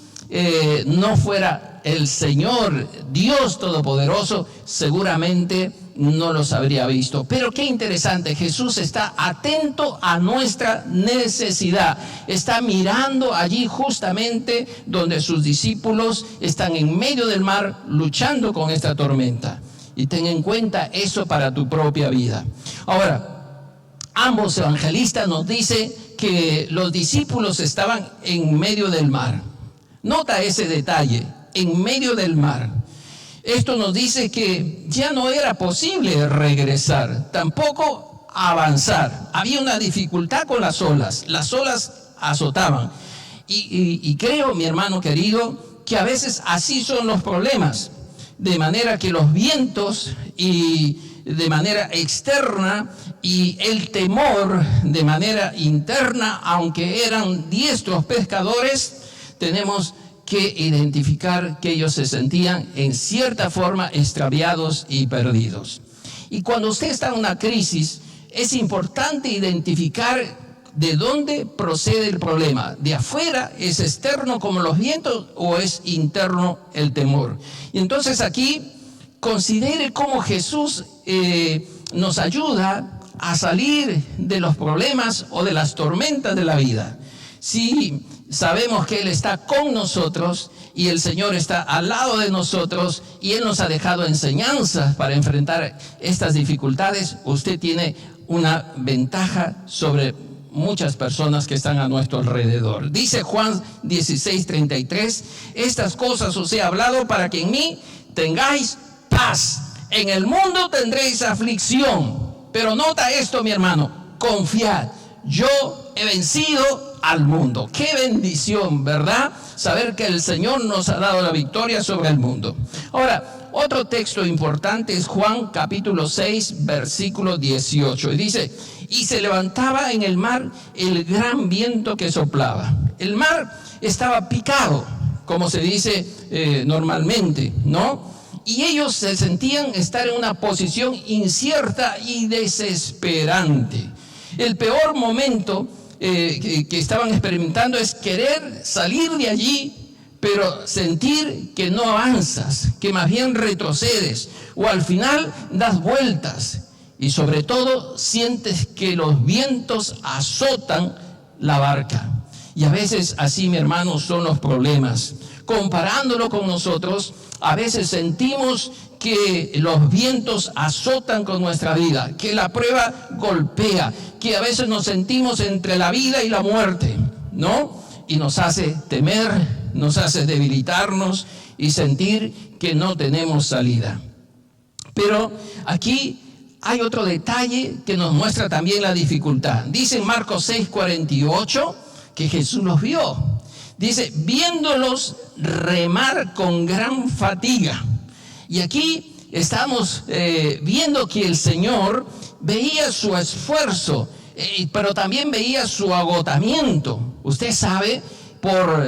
Speaker 1: no fuera el Señor, Dios Todopoderoso, seguramente no los habría visto. Pero qué interesante, Jesús está atento a nuestra necesidad. Está mirando allí justamente donde sus discípulos están en medio del mar luchando con esta tormenta. Y ten en cuenta eso para tu propia vida. Ahora, ambos evangelistas nos dicen que los discípulos estaban en medio del mar. Nota ese detalle, en medio del mar. Esto nos dice que ya no era posible regresar, tampoco avanzar. Había una dificultad con las olas azotaban. Y creo, mi hermano querido, que a veces así son los problemas. de manera que los vientos y de manera externa y el temor de manera interna, aunque eran diestros pescadores, tenemos que identificar que ellos se sentían en cierta forma extraviados y perdidos. Y cuando usted está en una crisis, es importante identificar de dónde procede el problema. ¿De afuera es externo como los vientos o es interno el temor? Y entonces aquí considere cómo Jesús nos ayuda a salir de los problemas o de las tormentas de la vida. Si sabemos que Él está con nosotros y el Señor está al lado de nosotros y Él nos ha dejado enseñanzas para enfrentar estas dificultades, usted tiene una ventaja sobre muchas personas que están a nuestro alrededor. Dice Juan 16:33, estas cosas os he hablado para que en mí tengáis paz. En el mundo tendréis aflicción, pero nota esto, mi hermano, confiad, yo he vencido al mundo. Qué bendición, ¿verdad? Saber que el Señor nos ha dado la victoria sobre el mundo. Ahora, otro texto importante es Juan capítulo 6, versículo 18. Y dice, y se levantaba en el mar el gran viento que soplaba. El mar estaba picado, como se dice normalmente, ¿no? Y ellos se sentían estar en una posición incierta y desesperante. El peor momento que estaban experimentando es querer salir de allí, pero sentir que no avanzas, que más bien retrocedes, o al final das vueltas. Y sobre todo sientes que los vientos azotan la barca. Y a veces así, mi hermano, son los problemas. Comparándolo con nosotros, a veces sentimos que los vientos azotan con nuestra vida, que la prueba golpea, que a veces nos sentimos entre la vida y la muerte, ¿no? Y nos hace temer, nos hace debilitarnos y sentir que no tenemos salida. Pero aquí hay otro detalle que nos muestra también la dificultad. Dice en Marcos 6:48 que Jesús los vio. Dice, viéndolos remar con gran fatiga. Y aquí estamos viendo que el Señor veía su esfuerzo, pero también veía su agotamiento. Usted sabe, por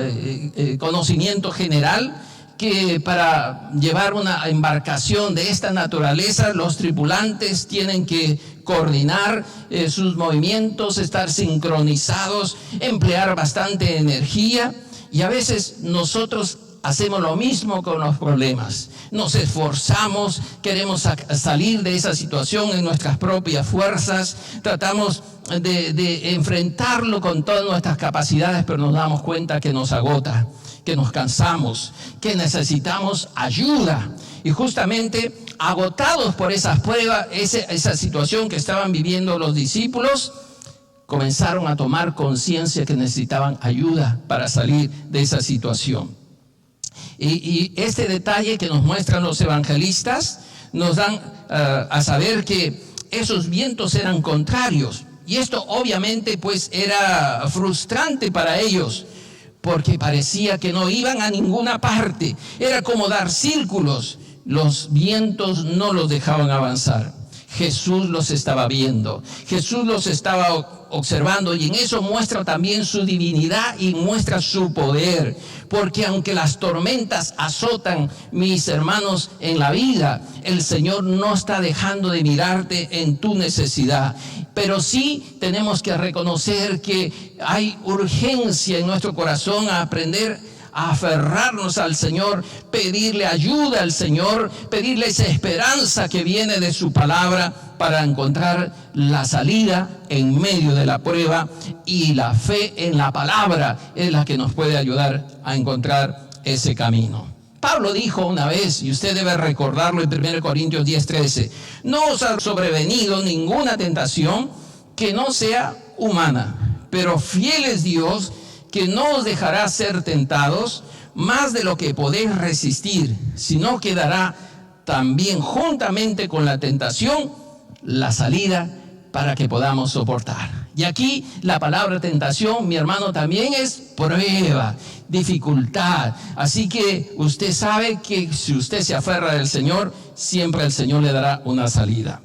Speaker 1: conocimiento general, que para llevar una embarcación de esta naturaleza, los tripulantes tienen que coordinar sus movimientos, estar sincronizados, emplear bastante energía, y a veces nosotros hacemos lo mismo con los problemas. Nos esforzamos, queremos salir de esa situación en nuestras propias fuerzas, tratamos de enfrentarlo con todas nuestras capacidades, pero nos damos cuenta que nos agota, que nos cansamos, que necesitamos ayuda. Y justamente agotados por esas pruebas, esa situación que estaban viviendo los discípulos, comenzaron a tomar conciencia que necesitaban ayuda para salir de esa situación. Y este detalle que nos muestran los evangelistas nos dan a saber que esos vientos eran contrarios. Y esto obviamente pues era frustrante para ellos, porque parecía que no iban a ninguna parte. Era como dar círculos. Los vientos no los dejaban avanzar. Jesús los estaba viendo, Jesús los estaba observando, y en eso muestra también su divinidad y muestra su poder, porque aunque las tormentas azotan, mis hermanos, en la vida, el Señor no está dejando de mirarte en tu necesidad. Pero sí tenemos que reconocer que hay urgencia en nuestro corazón a aprender a aferrarnos al Señor, pedirle ayuda al Señor, pedirle esa esperanza que viene de su palabra para encontrar la salida en medio de la prueba, y la fe en la palabra es la que nos puede ayudar a encontrar ese camino. Pablo dijo una vez, y usted debe recordarlo en 1 Corintios 10:13, no os ha sobrevenido ninguna tentación que no sea humana, pero fiel es Dios, que no os dejará ser tentados más de lo que podéis resistir, sino que dará también juntamente con la tentación la salida para que podamos soportar. Y aquí la palabra tentación, mi hermano, también es prueba, dificultad. Así que usted sabe que si usted se aferra del Señor, siempre el Señor le dará una salida.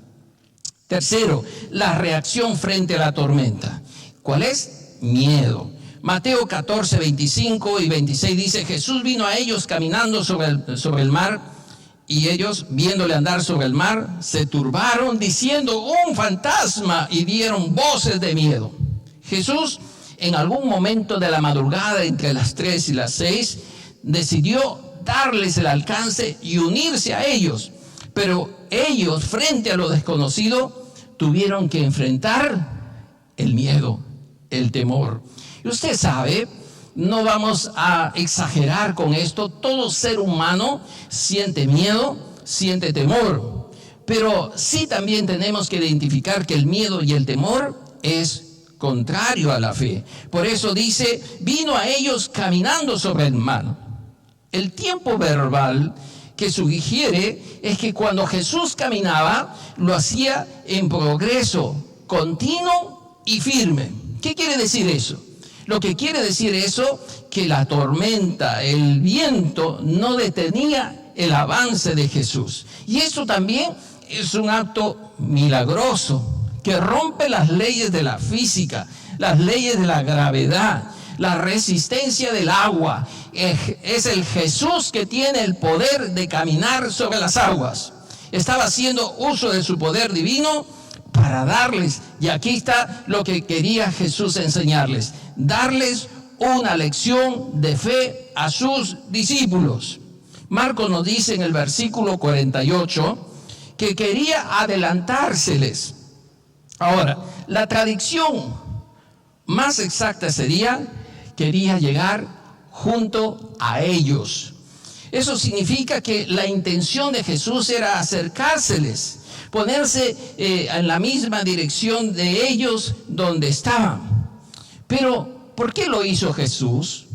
Speaker 1: Tercero, la reacción frente a la tormenta. ¿Cuál es? Miedo. Mateo 14, 25 y 26 dice: Jesús vino a ellos caminando sobre el mar, y ellos, viéndole andar sobre el mar, se turbaron diciendo: un fantasma, y dieron voces de miedo. Jesús, en algún momento de la madrugada, entre las 3 y las 6, decidió darles el alcance y unirse a ellos. Pero ellos, frente a lo desconocido, tuvieron que enfrentar el miedo, el temor. Y usted sabe, no vamos a exagerar con esto, todo ser humano siente miedo, siente temor, pero sí también tenemos que identificar que el miedo y el temor es contrario a la fe. Por eso dice: vino a ellos caminando sobre el mar. El tiempo verbal que sugiere es que cuando Jesús caminaba, lo hacía en progreso, continuo y firme. ¿Qué quiere decir eso? Lo que quiere decir eso, que la tormenta, el viento, no detenía el avance de Jesús. Y eso también es un acto milagroso, que rompe las leyes de la física, las leyes de la gravedad, la resistencia del agua. Es el Jesús que tiene el poder de caminar sobre las aguas. Estaba haciendo uso de su poder divino para darles, y aquí está lo que quería Jesús enseñarles, darles una lección de fe a sus discípulos. Marcos nos dice en el versículo 48 que quería adelantárseles. Ahora, la traducción más exacta sería: quería llegar junto a ellos. Eso significa que la intención de Jesús era acercárseles, ponerse en la misma dirección de ellos donde estaban. Pero, ¿por qué lo hizo Jesús?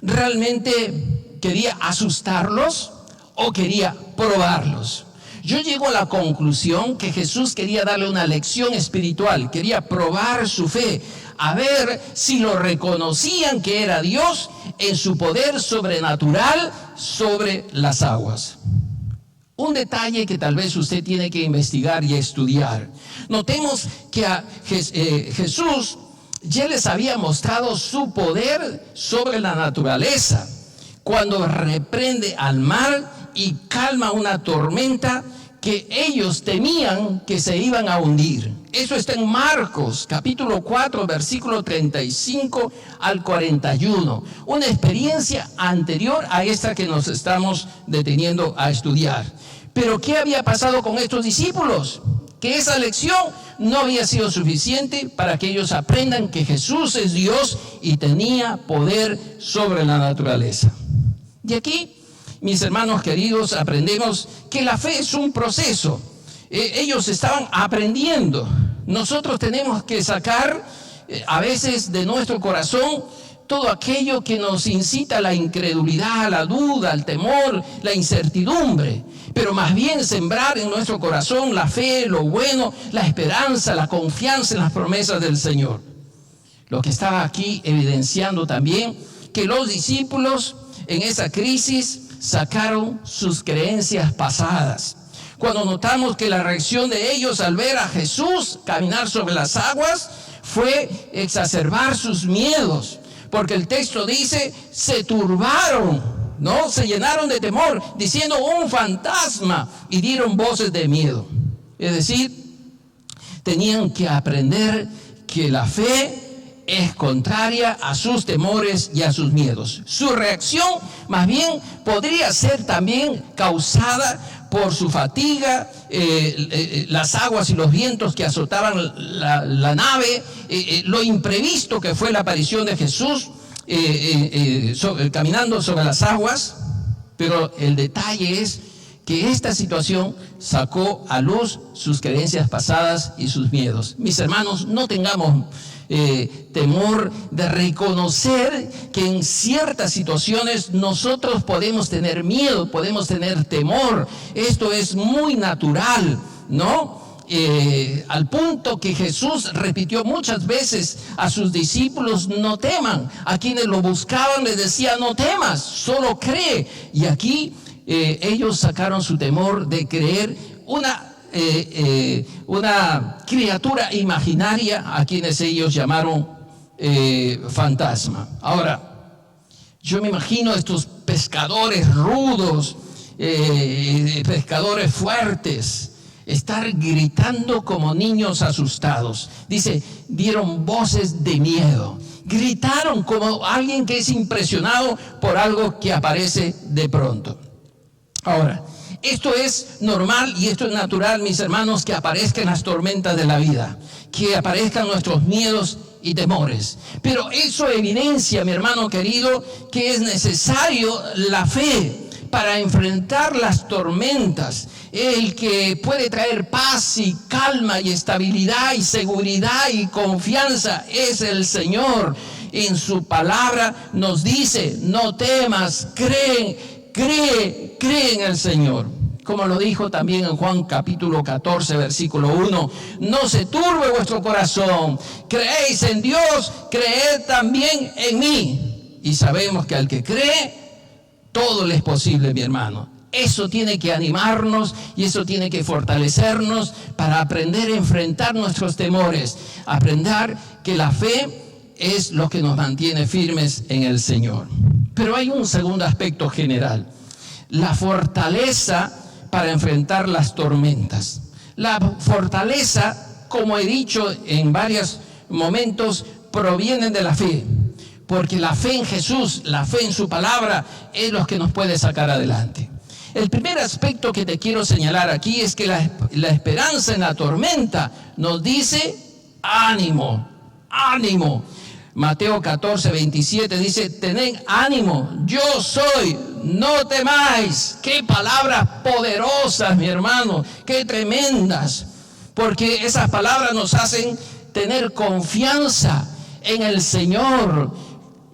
Speaker 1: ¿Realmente quería asustarlos o quería probarlos? Yo llego a la conclusión que Jesús quería darle una lección espiritual, quería probar su fe, a ver si lo reconocían que era Dios en su poder sobrenatural sobre las aguas. Un detalle que tal vez usted tiene que investigar y estudiar. Notemos que a Jesús ya les había mostrado su poder sobre la naturaleza, cuando reprende al mar y calma una tormenta que ellos temían que se iban a hundir. Eso está en Marcos, capítulo 4, versículo 35 al 41. Una experiencia anterior a esta que nos estamos deteniendo a estudiar. Pero ¿qué había pasado con estos discípulos? Que esa lección no había sido suficiente para que ellos aprendan que Jesús es Dios y tenía poder sobre la naturaleza. Y aquí, mis hermanos queridos, aprendemos que la fe es un proceso. Ellos estaban aprendiendo. Nosotros tenemos que sacar a veces de nuestro corazón todo aquello que nos incita a la incredulidad, a la duda, al temor, la incertidumbre. Pero más bien sembrar en nuestro corazón la fe, lo bueno, la esperanza, la confianza en las promesas del Señor. Lo que estaba aquí evidenciando también que los discípulos en esa crisis sacaron sus creencias pasadas. Cuando notamos que la reacción de ellos al ver a Jesús caminar sobre las aguas fue exacerbar sus miedos, porque el texto dice: se turbaron, ¿no? Se llenaron de temor, diciendo: un fantasma, y dieron voces de miedo. Es decir, tenían que aprender que la fe es contraria a sus temores y a sus miedos. Su reacción más bien podría ser también causada por su fatiga, las aguas y los vientos que azotaban la nave, lo imprevisto que fue la aparición de Jesús caminando sobre las aguas. Pero el detalle es que esta situación sacó a luz sus creencias pasadas y sus miedos. Mis hermanos, no tengamos temor de reconocer que en ciertas situaciones nosotros podemos tener miedo, podemos tener temor. Esto es muy natural, ¿no? al punto que Jesús repitió muchas veces a sus discípulos: no teman. A quienes lo buscaban les decía: no temas, solo cree. Y aquí ellos sacaron su temor de creer una criatura imaginaria a quienes ellos llamaron fantasma. Ahora, yo me imagino estos pescadores rudos, pescadores fuertes, estar gritando como niños asustados. Dice, dieron voces de miedo, gritaron como alguien que es impresionado por algo que aparece de pronto. Ahora, esto es normal y esto es natural, mis hermanos, que aparezcan las tormentas de la vida, que aparezcan nuestros miedos y temores. Pero eso evidencia, mi hermano querido, que es necesario la fe para enfrentar las tormentas. El que puede traer paz y calma y estabilidad y seguridad y confianza es el Señor. En su palabra nos dice: no temas, cree en el Señor. Como lo dijo también en Juan capítulo 14, versículo 1. No se turbe vuestro corazón. Creéis en Dios, creed también en mí. Y sabemos que al que cree, todo le es posible, mi hermano. Eso tiene que animarnos y eso tiene que fortalecernos para aprender a enfrentar nuestros temores. Aprender que la fe es lo que nos mantiene firmes en el Señor. Pero hay un segundo aspecto general: la fortaleza para enfrentar las tormentas. La fortaleza, como he dicho en varios momentos, proviene de la fe, porque la fe en Jesús, la fe en su palabra, es lo que nos puede sacar adelante. El primer aspecto que te quiero señalar aquí es que la esperanza en la tormenta nos dice: ánimo, ánimo. Mateo 14, 27 dice: tened ánimo, yo soy, no temáis. Qué palabras poderosas, mi hermano, qué tremendas, porque esas palabras nos hacen tener confianza en el Señor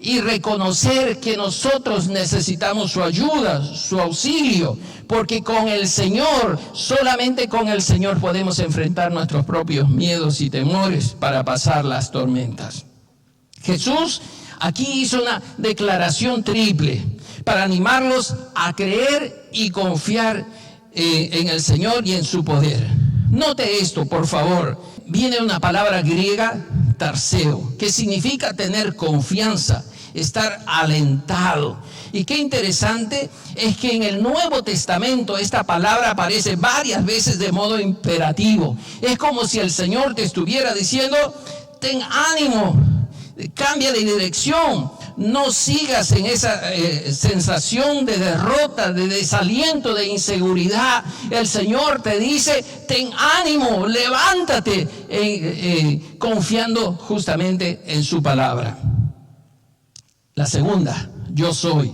Speaker 1: y reconocer que nosotros necesitamos su ayuda, su auxilio, porque con el Señor, solamente con el Señor podemos enfrentar nuestros propios miedos y temores para pasar las tormentas. Jesús aquí hizo una declaración triple para animarlos a creer y confiar en el Señor y en su poder. Note esto, por favor. Viene una palabra griega, tarseo, que significa tener confianza, estar alentado. Y qué interesante es que en el Nuevo Testamento esta palabra aparece varias veces de modo imperativo. Es como si el Señor te estuviera diciendo: ten ánimo, cambia de dirección, no sigas en esa sensación de derrota, de desaliento, de inseguridad. El Señor te dice: ten ánimo, levántate, confiando justamente en su palabra. La segunda, yo soy,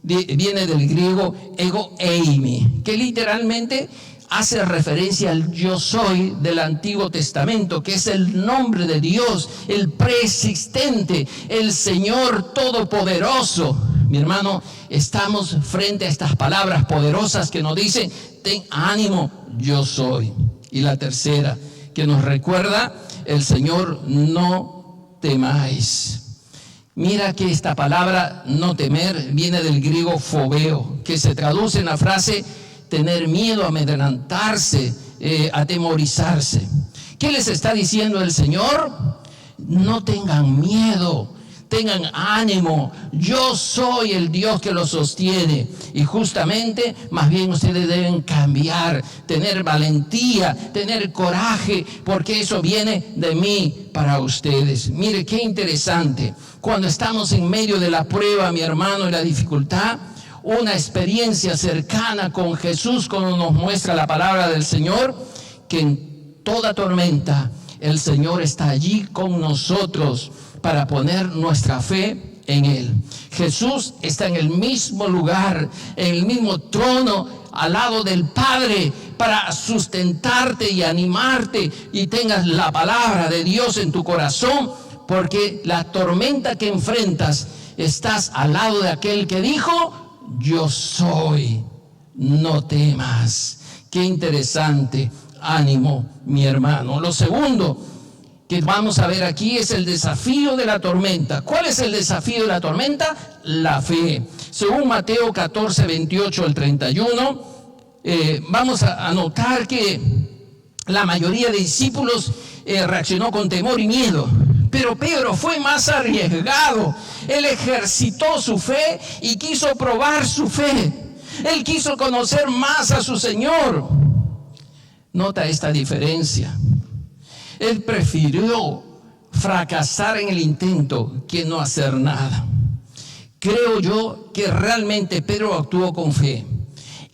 Speaker 1: viene del griego ego eimi, que literalmente hace referencia al yo soy del Antiguo Testamento, que es el nombre de Dios, el preexistente, el Señor todopoderoso. Mi hermano, estamos frente a estas palabras poderosas que nos dicen: ten ánimo, yo soy. Y la tercera, que nos recuerda el Señor: no temáis. Mira que esta palabra no temer viene del griego fobeo, que se traduce en la frase tener miedo, amedrentarse, atemorizarse. ¿Qué les está diciendo el Señor? No tengan miedo, tengan ánimo. Yo soy el Dios que los sostiene. Y justamente, más bien ustedes deben cambiar, tener valentía, tener coraje, porque eso viene de mí para ustedes. Mire qué interesante. Cuando estamos en medio de la prueba, mi hermano, y la dificultad, una experiencia cercana con Jesús, como nos muestra la palabra del Señor, que en toda tormenta el Señor está allí con nosotros para poner nuestra fe en Él. Jesús está en el mismo lugar, en el mismo trono, al lado del Padre, para sustentarte y animarte, y tengas la palabra de Dios en tu corazón, porque la tormenta que enfrentas, estás al lado de aquel que dijo: yo soy, no temas. Qué interesante. ánimo, mi hermano. Lo segundo que vamos a ver aquí es el desafío de la tormenta. ¿Cuál es el desafío de la tormenta? La fe. Según Mateo 14, 28 al 31, vamos a notar que la mayoría de discípulos reaccionó con temor y miedo. Pero Pedro fue más arriesgado. Él ejercitó su fe y quiso probar su fe. Él quiso conocer más a su Señor. Nota esta diferencia. Él prefirió fracasar en el intento que no hacer nada. Creo yo que realmente Pedro actuó con fe.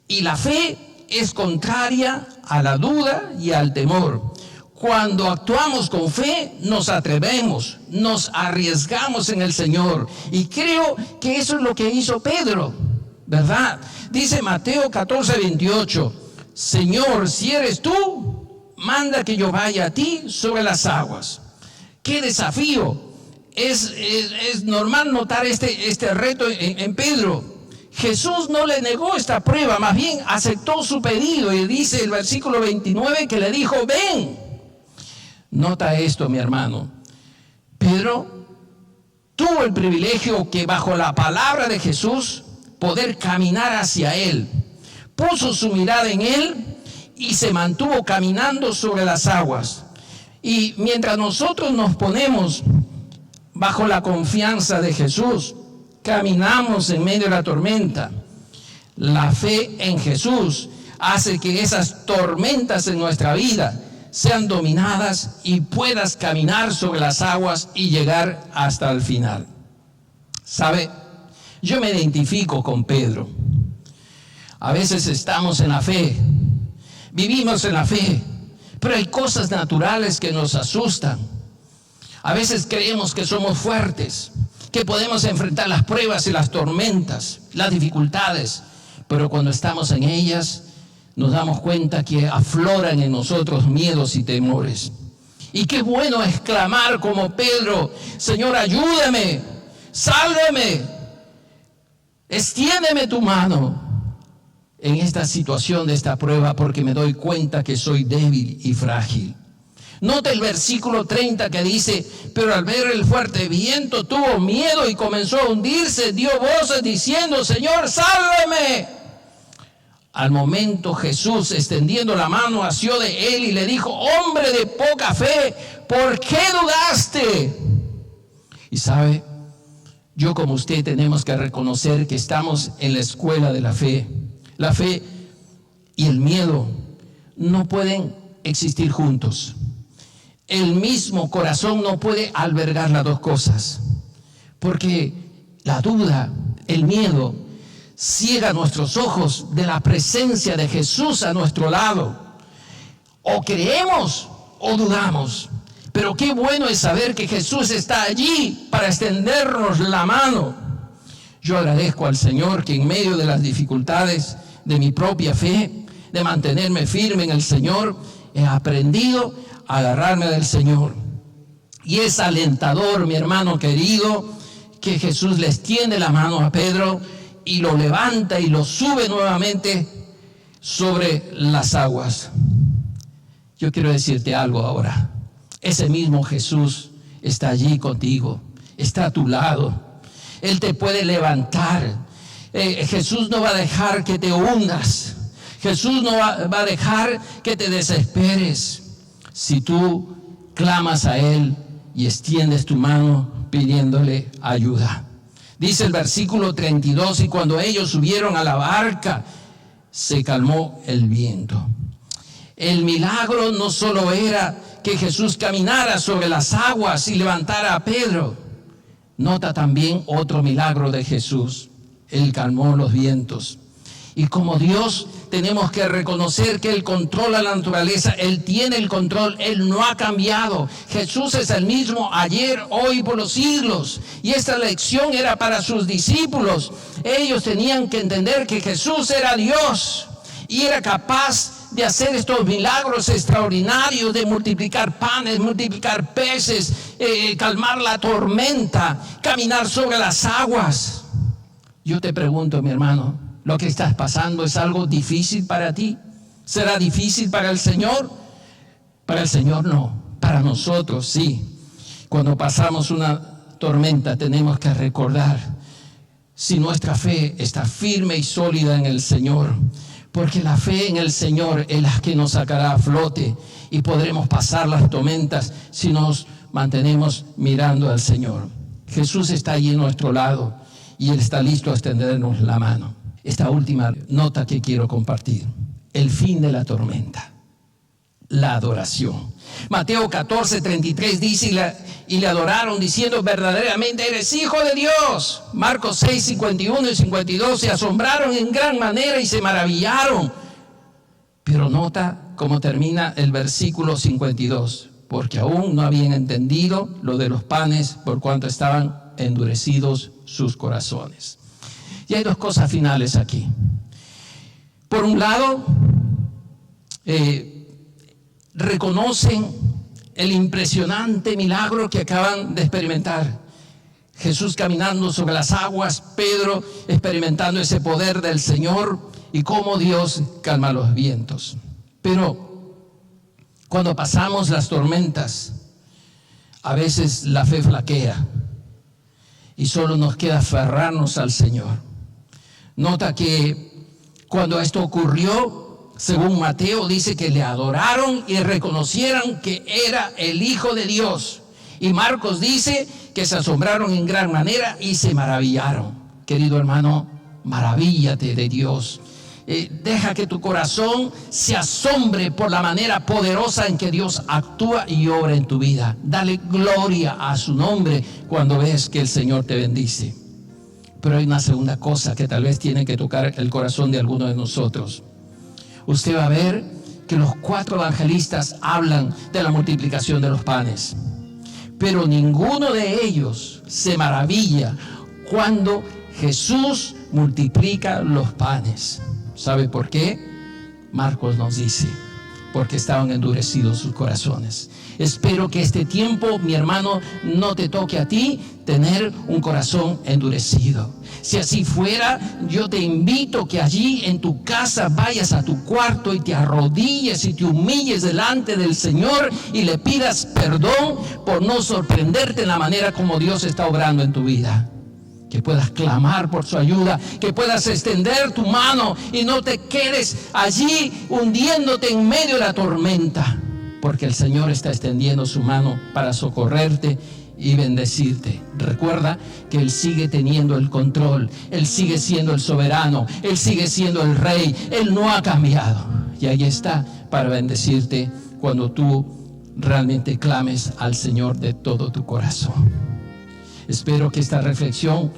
Speaker 1: Y la fe es contraria a la duda y al temor. Cuando actuamos con fe, nos atrevemos, nos arriesgamos en el Señor. Y creo que eso es lo que hizo Pedro, ¿verdad? Dice Mateo 14, 28, Señor, si eres tú, manda que yo vaya a ti sobre las aguas. ¡Qué desafío! Es normal notar este reto en Pedro. Jesús no le negó esta prueba, más bien aceptó su pedido. Y dice el versículo 29 que le dijo, ven. Nota esto, mi hermano. Pedro tuvo el privilegio que bajo la palabra de Jesús poder caminar hacia Él. Puso su mirada en Él y se mantuvo caminando sobre las aguas. Y mientras nosotros nos ponemos bajo la confianza de Jesús, caminamos en medio de la tormenta. La fe en Jesús hace que esas tormentas en nuestra vida sean dominadas y puedas caminar sobre las aguas y llegar hasta el final. ¿Sabe? Yo me identifico con Pedro. A veces estamos en la fe, vivimos en la fe, pero hay cosas naturales que nos asustan. A veces creemos que somos fuertes, que podemos enfrentar las pruebas y las tormentas, las dificultades, pero cuando estamos en ellas, nos damos cuenta que afloran en nosotros miedos y temores. Y qué bueno es clamar como Pedro, Señor, ayúdame, sálvame, extiéndeme tu mano en esta situación de esta prueba, porque me doy cuenta que soy débil y frágil. Nota el versículo 30 que dice, pero al ver el fuerte viento tuvo miedo y comenzó a hundirse, dio voces diciendo, Señor, sálvame. Al momento Jesús, extendiendo la mano, asió de él y le dijo, hombre de poca fe, ¿por qué dudaste? Y sabe, yo como usted tenemos que reconocer que estamos en la escuela de la fe. La fe y el miedo no pueden existir juntos. El mismo corazón no puede albergar las dos cosas, porque la duda, el miedo, ciega nuestros ojos de la presencia de Jesús a nuestro lado. O creemos o dudamos. Pero qué bueno es saber que Jesús está allí para extendernos la mano. Yo agradezco al Señor que en medio de las dificultades de mi propia fe, de mantenerme firme en el Señor, he aprendido a agarrarme del Señor. Y es alentador, mi hermano querido, que Jesús le extiende la mano a Pedro y lo levanta y lo sube nuevamente sobre las aguas. Yo quiero decirte algo ahora. Ese mismo Jesús está allí contigo, está a tu lado. Él te puede levantar. Jesús no va a dejar que te hundas. Jesús no va a dejar que te desesperes. Si tú clamas a Él y extiendes tu mano pidiéndole ayuda. Dice el versículo 32, y cuando ellos subieron a la barca, se calmó el viento. El milagro no solo era que Jesús caminara sobre las aguas y levantara a Pedro. Nota también otro milagro de Jesús. Él calmó los vientos. Y como Dios tenemos que reconocer que Él controla la naturaleza, Él tiene el control, Él no ha cambiado. Jesús es el mismo ayer, hoy y por los siglos. Y esta lección era para sus discípulos. Ellos tenían que entender que Jesús era Dios y era capaz de hacer estos milagros extraordinarios, de multiplicar panes, multiplicar peces, calmar la tormenta, caminar sobre las aguas. Yo te pregunto, mi hermano, ¿lo que estás pasando es algo difícil para ti? ¿Será difícil para el Señor? Para el Señor no, para nosotros sí. Cuando pasamos una tormenta tenemos que recordar si nuestra fe está firme y sólida en el Señor, porque la fe en el Señor es la que nos sacará a flote y podremos pasar las tormentas si nos mantenemos mirando al Señor. Jesús está allí a nuestro lado y Él está listo a extendernos la mano. Esta última nota que quiero compartir: el fin de la tormenta, la adoración. Mateo 14:33 dice: y le adoraron diciendo, verdaderamente eres Hijo de Dios. Marcos 6:51 y 52, se asombraron en gran manera y se maravillaron. Pero nota cómo termina el versículo 52, porque aún no habían entendido lo de los panes, por cuanto estaban endurecidos sus corazones. Y hay dos cosas finales aquí. Por un lado, reconocen el impresionante milagro que acaban de experimentar. Jesús caminando sobre las aguas, Pedro experimentando ese poder del Señor y cómo Dios calma los vientos. Pero cuando pasamos las tormentas, a veces la fe flaquea y solo nos queda aferrarnos al Señor. Nota que cuando esto ocurrió, según Mateo, dice que le adoraron y reconocieron que era el Hijo de Dios. Y Marcos dice que se asombraron en gran manera y se maravillaron. Querido hermano, maravíllate de Dios. Deja que tu corazón se asombre por la manera poderosa en que Dios actúa y obra en tu vida. Dale gloria a su nombre cuando ves que el Señor te bendice. Pero hay una segunda cosa que tal vez tiene que tocar el corazón de alguno de nosotros. Usted va a ver que los 4 evangelistas hablan de la multiplicación de los panes, pero ninguno de ellos se maravilla cuando Jesús multiplica los panes. ¿Sabe por qué? Marcos nos dice: porque estaban endurecidos sus corazones. Espero que este tiempo, mi hermano, no te toque a ti tener un corazón endurecido. Si así fuera, yo te invito que allí en tu casa vayas a tu cuarto y te arrodilles y te humilles delante del Señor y le pidas perdón por no sorprenderte en la manera como Dios está obrando en tu vida. Que puedas clamar por su ayuda, que puedas extender tu mano y no te quedes allí hundiéndote en medio de la tormenta, porque el Señor está extendiendo su mano para socorrerte y bendecirte. Recuerda que Él sigue teniendo el control, Él sigue siendo el soberano, Él sigue siendo el Rey, Él no ha cambiado. Y ahí está para bendecirte cuando tú realmente clames al Señor de todo tu corazón. Espero que esta reflexión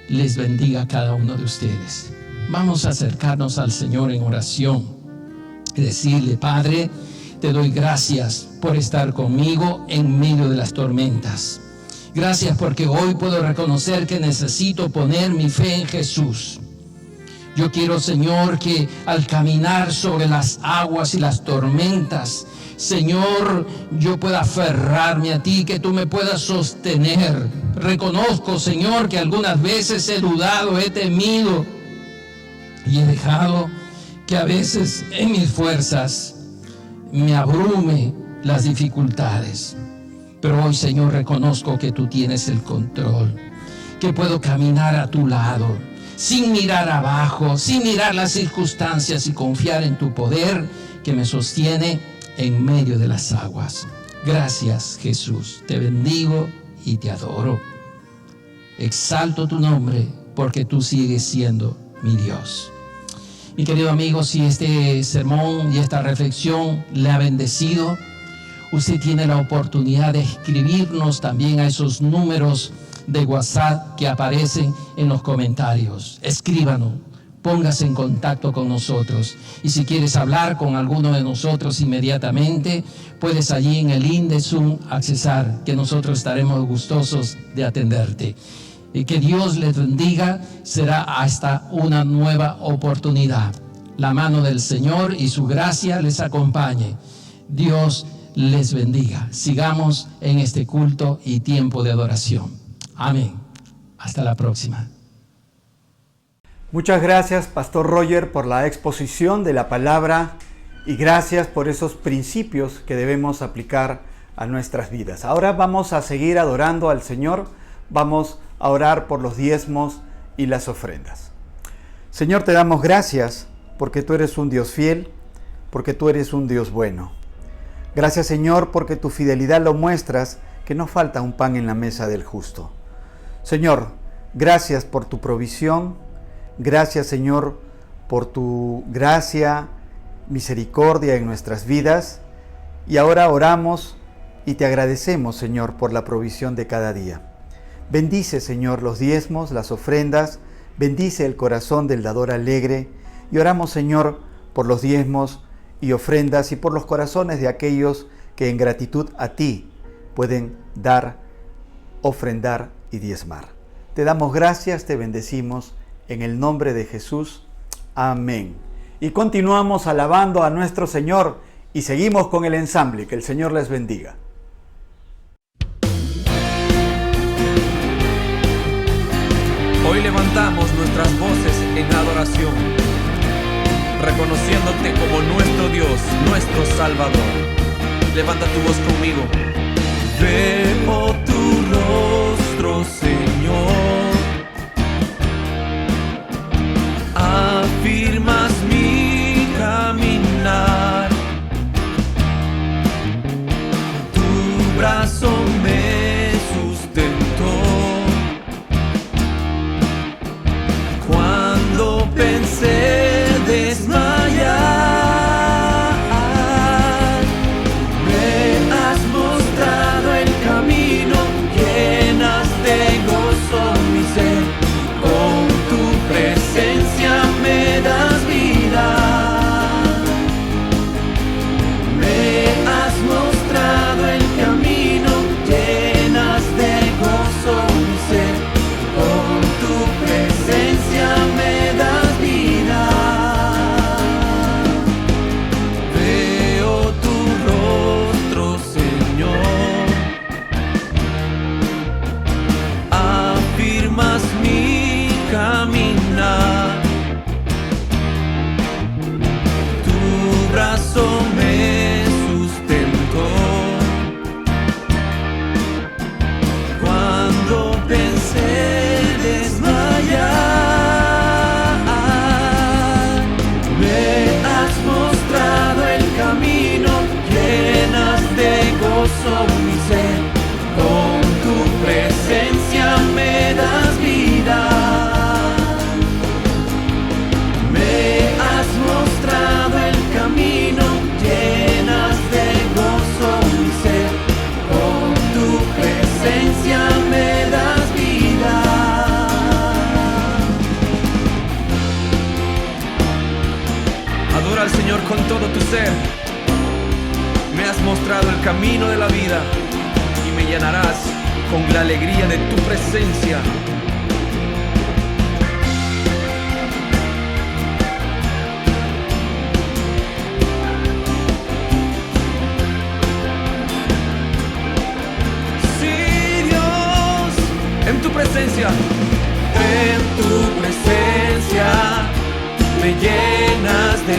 Speaker 1: les bendiga a cada uno de ustedes. Vamos a acercarnos al Señor en oración y decirle: Padre, te doy gracias por estar conmigo en medio de las tormentas. Gracias porque hoy puedo reconocer que necesito poner mi fe en Jesús. Yo quiero, Señor, que al caminar sobre las aguas y las tormentas, Señor, yo pueda aferrarme a ti, que tú me puedas sostener. Reconozco, Señor, que algunas veces he dudado, he temido y he dejado que a veces en mis fuerzas me abrume las dificultades. Pero hoy, Señor, reconozco que tú tienes el control, que puedo caminar a tu lado, sin mirar abajo, sin mirar las circunstancias y confiar en tu poder que me sostiene en medio de las aguas. Gracias, Jesús. Te bendigo y te adoro. Exalto tu nombre porque tú sigues siendo mi Dios. Mi querido amigo, si este sermón y esta reflexión le ha bendecido, usted tiene la oportunidad de escribirnos también a esos números de WhatsApp que aparecen en los comentarios. Escríbanos, póngase en contacto con nosotros. Y si quieres hablar con alguno de nosotros inmediatamente, puedes allí en el link de Zoom accesar, que nosotros estaremos gustosos de atenderte. Y que Dios les bendiga. Será hasta una nueva oportunidad. La mano del Señor y su gracia les acompañe. Dios les bendiga. Sigamos en este culto y tiempo de adoración. Amén. Hasta la próxima.
Speaker 16: Muchas gracias, Pastor Roger, por la exposición de la palabra y gracias por esos principios que debemos aplicar a nuestras vidas. Ahora vamos a seguir adorando al Señor, vamos a orar por los diezmos y las ofrendas. Señor, te damos gracias porque tú eres un Dios fiel, porque tú eres un Dios bueno. Gracias, Señor, porque tu fidelidad lo muestras, que no falta un pan en la mesa del justo. Señor, gracias por tu provisión, gracias, Señor, por tu gracia, misericordia en nuestras vidas, y ahora oramos y te agradecemos, Señor, por la provisión de cada día. Bendice, Señor, los diezmos, las ofrendas, bendice el corazón del dador alegre, y oramos, Señor, por los diezmos y ofrendas y por los corazones de aquellos que en gratitud a ti pueden dar, ofrendar y diezmar. Te damos gracias, te bendecimos en el nombre de Jesús. Amén. Y continuamos alabando a nuestro Señor y seguimos con el ensamble. Que el Señor les bendiga.
Speaker 3: Hoy levantamos nuestras voces en adoración, reconociéndote como nuestro Dios, nuestro Salvador. Levanta tu voz conmigo. Veo tu rostro, Señor, afirmas mi caminar, tu brazo me sustentó cuando pensé desmayar. Me has mostrado el camino, llenas de gozo mi ser, con tu presencia me das vida. Me has mostrado el camino, llenas de gozo mi ser, con tu presencia me das vida. Veo tu rostro, Señor, afirmas mi caminar, tu brazo me sustentó cuando pensé desmayar. Me has mostrado el camino, llenas de gozo mi ser, con tu presencia me das vida. Me has mostrado el camino, llenas de gozo mi ser, con tu presencia me das vida. Adora al Señor con todo tu ser. Me has mostrado el camino de la vida y me llenarás con la alegría de tu presencia. Sí, Dios, en tu presencia me llenas de